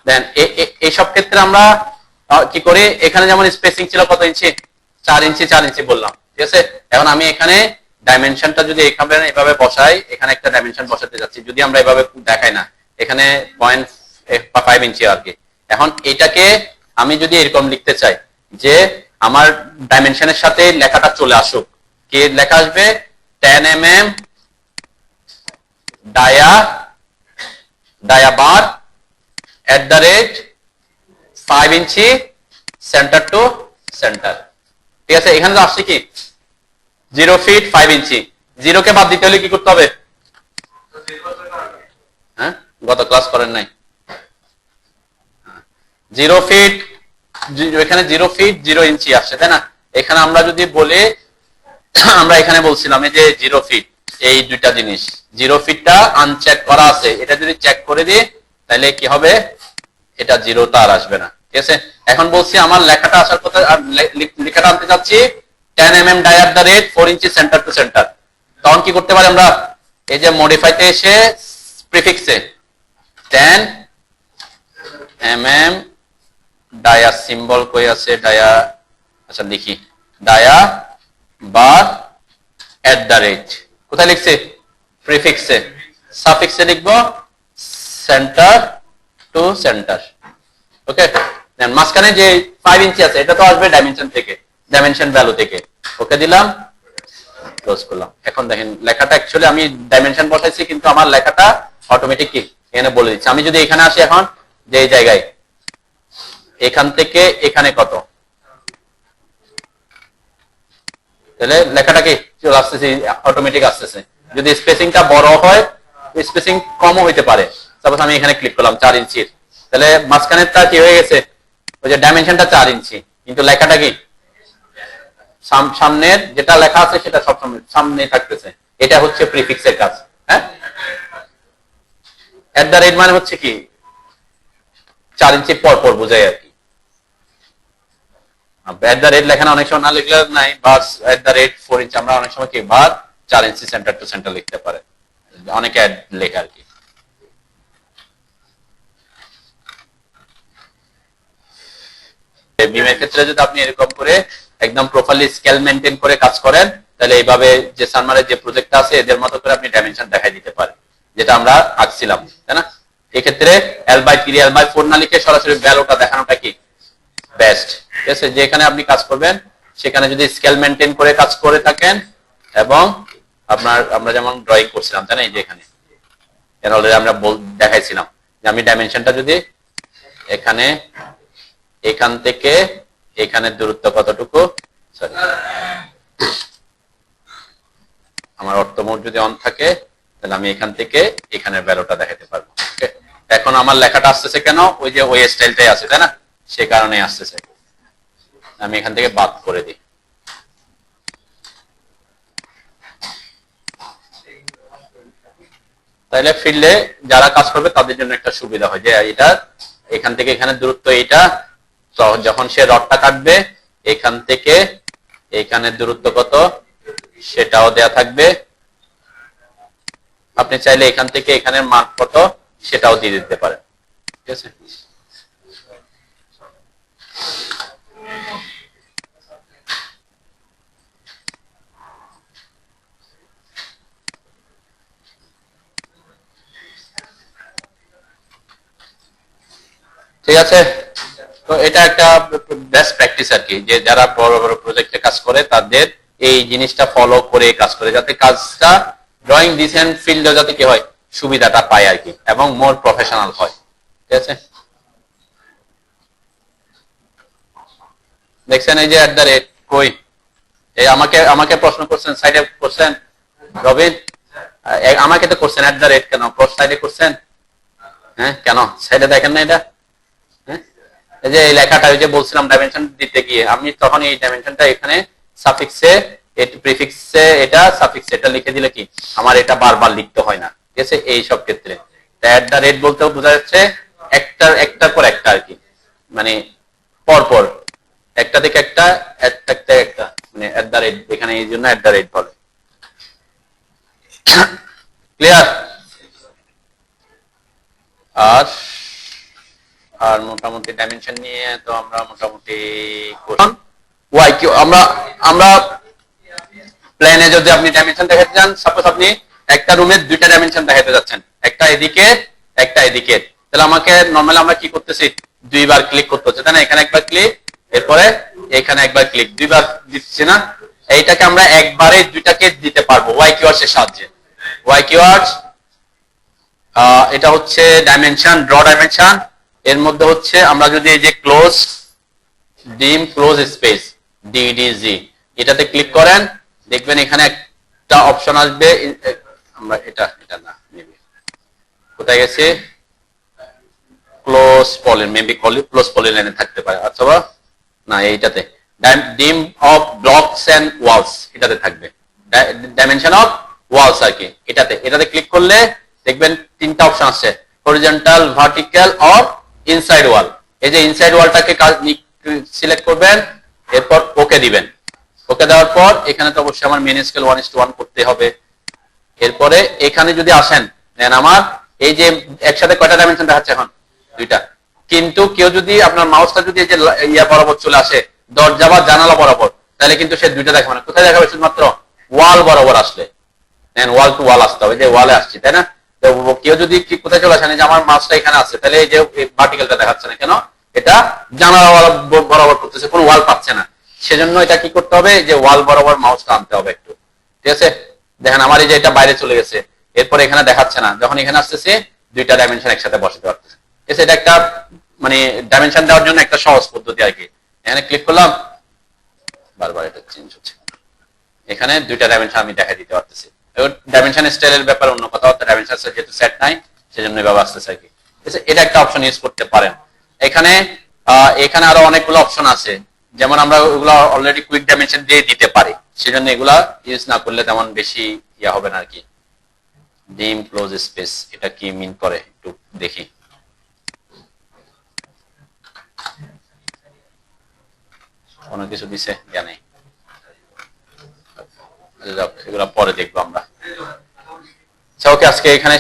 দেন এইসব ক্ষেত্রে আমরা কি করি, এখানে যেমন স্পেসিং ছিল কত ইঞ্চি? 4 ইঞ্চি 4 ইঞ্চি বললাম, ঠিক আছে? এখন আমি এখানে ডাইমেনশনটা যদি এভাবে বসাই, এখানে একটা ডাইমেনশন বসাতে যাচ্ছি, যদি আমরা এভাবে দেখাই না, এখানে 0.5 ইঞ্চি আর কি। এখন এটাকে আমি যদি এরকম লিখতে চাই যে আমার ডাইমেনশনের সাথে লেখাটা চলে আসুক, কি লেখা আসবে? 10 mm ডায়া বার @5 ইঞ্চি সেন্টার টু সেন্টার, ঠিক আছে? এখানে তো আসছে কি 0 ফিট 5 ইঞ্চি, 0 কে বাদ দিতে হলে কি করতে হবে? হ্যাঁ, গত ক্লাস করেন নাই? 0 ফিট, এখানে 0 ফিট 0 ইঞ্চি আসছে, তাই না? এখানে আমরা যদি বলি, আমরা এখানে বলছিলাম এই যে 0 ফিট, এই দুইটা জিনিস, 0 ফিটটা আনচেক করা আছে, এটা যদি চেক করে দিই তাহলে কি হবে? এটা 0টা আর আসবে না, ঠিক আছে? এখন বলছি আমার লেখাটা আসার কথা, লেখাটা আনতে চাচ্ছি 10 mm ডায়া @ 4 ইঞ্চি সেন্টার টু সেন্টার। তখন কি করতে পারি আমরা? এই যে মডিফাইতে এসে প্রিফিক্সে 10 mm ডায়া সিম্বল কই আছে? ডায়া, আচ্ছা লিখি, ডায়া বার @ কোথায় লিখছে? প্রিফিক্সে। সাফিক্সে লিখবো সেন্টার টু সেন্টার। ওকে, দেন মাঝখানে যে 5 ইঞ্চি আছে এটা তো আসবে ডাইমেনশন থেকে, ডাইমেনশন ভ্যালু থেকে। ওকে দিলাম, ক্লোজ করলাম। এখন দেখেন লেখাটা অ্যাকচুয়ালি আমি ডাইমেনশন বসাইছি কিন্তু আমার লেখাটা অটোমেটিক কি এখানে বলে দিচ্ছে। আমি যদি এখানে আসি এখন যে এই জায়গায় এখান থেকে এখানে কত, তাহলে লেখাটা কি চলে আসতেছে, অটোমেটিক আসতেছে। যদি স্পেসিংটা বড় হয় স্পেসিং কমও হইতে পারে। সাপোজ আমি এখানে ক্লিক করলাম 4 ইঞ্চির, তাহলে মাঝখানেরটা কি হয়ে গেছে, ওই যে ডাইমেনশনটা 4 ইঞ্চি কিন্তু লেখাটা কি সামনের যেটা লেখা আছে সেটা সবসময় সামনে থাকতেছে। এটা হচ্ছে প্রিফিক্সের কাজ। হ্যাঁ, এট দ্য রেট মানে হচ্ছে কি 4 ইঞ্চি পর পর বোঝায় আর কি। এট দ্য রেট লেখা অনেক সময় না লিখলে নাই, বা এট দ্য রেট 4 ইঞ্চি আমরা অনেক সময় কি বা 4 ইঞ্চি সেন্টার টু সেন্টার লিখতে পারে, অনেকে অ্যাড লেখা আর কি। বিমের ক্ষেত্রে যদি আপনি এরকম করে একদম প্রপারলি স্কেল মেনটেন করে কাজ করেন তাহলে এইভাবে যে সানমারের যে প্রজেক্টটা আছে এদের মতো করে আপনি ডাইমেনশন দেখাই দিতে পারেন, যেটা আমরা আঁকছিলাম, তাই না? এক্ষেত্রে L/3 L/4 না লিখে সরাসরি ভ্যালুটা দেখানোটা কি বেস্ট। ঠিক আছে, যেখানে আপনি কাজ করবেন সেখানে যদি স্কেল মেনটেন করে কাজ করে থাকেন এবং আমরা যেমন ড্রয়িং করছিলাম তাই না, এই যে এখানে অলরেডি আমরা দেখাইছিলাম যে আমি ডাইমেনশনটা যদি এখানে এখান থেকে এখানের দূরত্ব কতটুকু, সরি আমার অর্থ মোড যদি অন থাকে তাহলে আমি এখান থেকে এখানের ভ্যালুটা দেখাতে পারবো। ওকে, এখন আমার লেখাটা আসতেছে কেন, ওই যে ওই স্টাইলটাই আছে তাই না, সে কারণে আসতেছে। আমি এখান থেকে বাদ করে দিই। তাহলে ফিল্ডে যারা কাজ করবে তাদের জন্য একটা সুবিধা হয় যে এটা এখান থেকে এখানে দূরত্ব এইটা, যখন সে রডটা কাটবে এখান থেকে এখানের দূরত্ব কত সেটাও দেয়া থাকবে। আপনি চাইলে এখান থেকে এখানের মান কত সেটাও দিয়ে দিতে পারেন। ঠিক আছে, ঠিক আছে। তো এটা একটা বেস্ট প্র্যাকটিস আর কি, যে যারা বড় বড় প্রজেক্টে কাজ করে তাদের এই জিনিসটা ফলো করে কাজ করে, যাতে কাজটা ড্রয়িং ডিজাইন ফিল্ডে যাতে কি হয় সুবিধাটা পায় আর কি, এবং মোর প্রফেশনাল হয়। ঠিক আছে, দেখছেন এই যে এট দ্য রেট কই, এই আমাকে প্রশ্ন করছেন সাইডে করছেন রবিন, আমাকে তো করছেন এট দ্য রেট কেন, ক্রস সাইডে করছেন? হ্যাঁ, কেন সাইডে দেখেন না এটা? এই যে এই লেখাটা ওই যে বলছিলাম ডাইমেনশন দিতে গিয়ে আমি তখন এই ডাইমেনশনটা এখানে সাফিক্সে প্রিফিক্সে এটা সাফিক্সে এটা লিখে দিলে কি আমার এটা বারবার লিখতে হয় না। ঠিক আছে, এই সব ক্ষেত্রে এট দ্য রেট বলতেও বোঝা যাচ্ছে একটার পর একটা আর কি, মানে পর পর একটা থেকে একটা একটা মানে এট দ্য রেট, এখানে এই জন্য এট দ্য রেট বলে। ক্লিয়ার? আর মোটামুটি ডাইমেনশন নিয়ে তো আমরা মোটামুটি ওয়াই কিউ আমরা প্ল্যানে যদি আপনি ডাইমেনশন দেখাতে চান, সাপোজ আপনি একটা রুমের দুইটা ডাইমেনশন দেখাতে যাচ্ছেন, একটা এদিকে একটা এদিকে, তাহলে আমাকে নরমালি আমরা কি করতেছি দুইবার ক্লিক করতে হচ্ছে তাই না, এখানে একবার ক্লিক এরপরে এখানে একবার ক্লিক, দুইবার দিচ্ছি না। এইটাকে আমরা একবারে দুইটাকে দিতে পারবো ওয়াই কিওয়ার্ডস এর সাহায্যে। ওয়াই কিওয়ার্ডস এটা হচ্ছে ডাইমেনশন, ড্র ডাইমেনশন। এর মধ্যে হচ্ছে আমরা যদি এই যে ক্লোজ ডিম ক্লোজ স্পেস ডিডিজি এটাতে ক্লিক করেন দেখবেন এখানে একটা অপশন আসবে, আমরা এটা না মেবি কোথায় গেছে, ক্লোজ পলিন, মেবি ক্লোজ পলিলাইনে থাকতে পারে, অথবা না এইটাতে ডিম অফ ব্লকস এন্ড ওয়ালস এটাতে থাকবে, ডাইমেনশন অফ ওয়ালস আর কি। এটাতে ক্লিক করলে দেখবেন তিনটা অপশন আছে, হরিজন্টাল, ভার্টিক্যাল অর ইনসাইড ওয়াল। এই যে ইনসাইড ওয়ালটাকে সিলেক্ট করবেন, এরপর ওকে দিবেন। ওকে দেওয়ার পর এখানে তো অবশ্যই আমার মেন স্কেল 1:1 করতে হবে। এরপরে এখানে যদি আসেন দেন আমার এই যে একসাথে কয়টা ডাইমেনশন দেখাচ্ছে এখন দুইটা, কিন্তু কেউ যদি আপনার মাউসটা যদি এই যে ইয়া বরাবর চলে আসে দরজা বা জানালা বরাবর, তাহলে কিন্তু সে দুইটা দেখাবে না। কোথায় দেখাবে? শুধুমাত্র ওয়াল বরাবর আসলে, দেন ওয়াল টু ওয়াল আসতে হবে, যে ওয়ালে আসছি তাই না, তো কেউ যদি কি কোথায় চলে আসেন যে আমার মাউসটা এখানে আছে, তাহলে এই যে ভার্টিক্যালটা দেখাচ্ছে না কেন? এটা জানালা বরাবর করতেছে, কোনো ওয়াল পাচ্ছে না। সেজন্য এটা কি করতে হবে, যে ওয়াল বরাবর মাউসটা আনতে হবে একটু। ঠিক আছে, দেখেন আমার এই যে এটা বাইরে চলে গেছে, এরপরে এখানে দেখাচ্ছে না, যখন এখানে আসতেছে দুইটা ডাইমেনশন একসাথে বসাতে পারতেছে। ঠিক আছে, এটা একটা মানে ডাইমেনশন দেওয়ার জন্য একটা সহজ পদ্ধতি আর কি। এখানে ক্লিক করলাম, বারবার এটা চেঞ্জ হচ্ছে, এখানে দুইটা ডাইমেনশন আমি দেখা দিতে পারতেছি। ডাইমেনশন স্টাইলের ব্যাপারে অন্য কথা, ডাইমেনশন যেহেতু সেট নাই সেজন্য এভাবে আসতেছে আর কি। এটা একটা অপশন ইউজ করতে পারেন। এখানে এখানে আরো অনেকগুলো অপশন আছে, যেমন আমরা ওগুলো অলরেডি কুইক ডাইমেনশন দিয়ে দিতে পারি, সেজন্য এগুলা ইউজ না করলে তেমন বেশি ইয়া হবে না আর কি। ডিম ক্লোজ স্পেস এটা কি মিন করে একটু দেখি। কোনো কিছু দিছে জানি, এগুলা পরে দেখবো আমরা। আচ্ছা ওকে, আজকে এখানে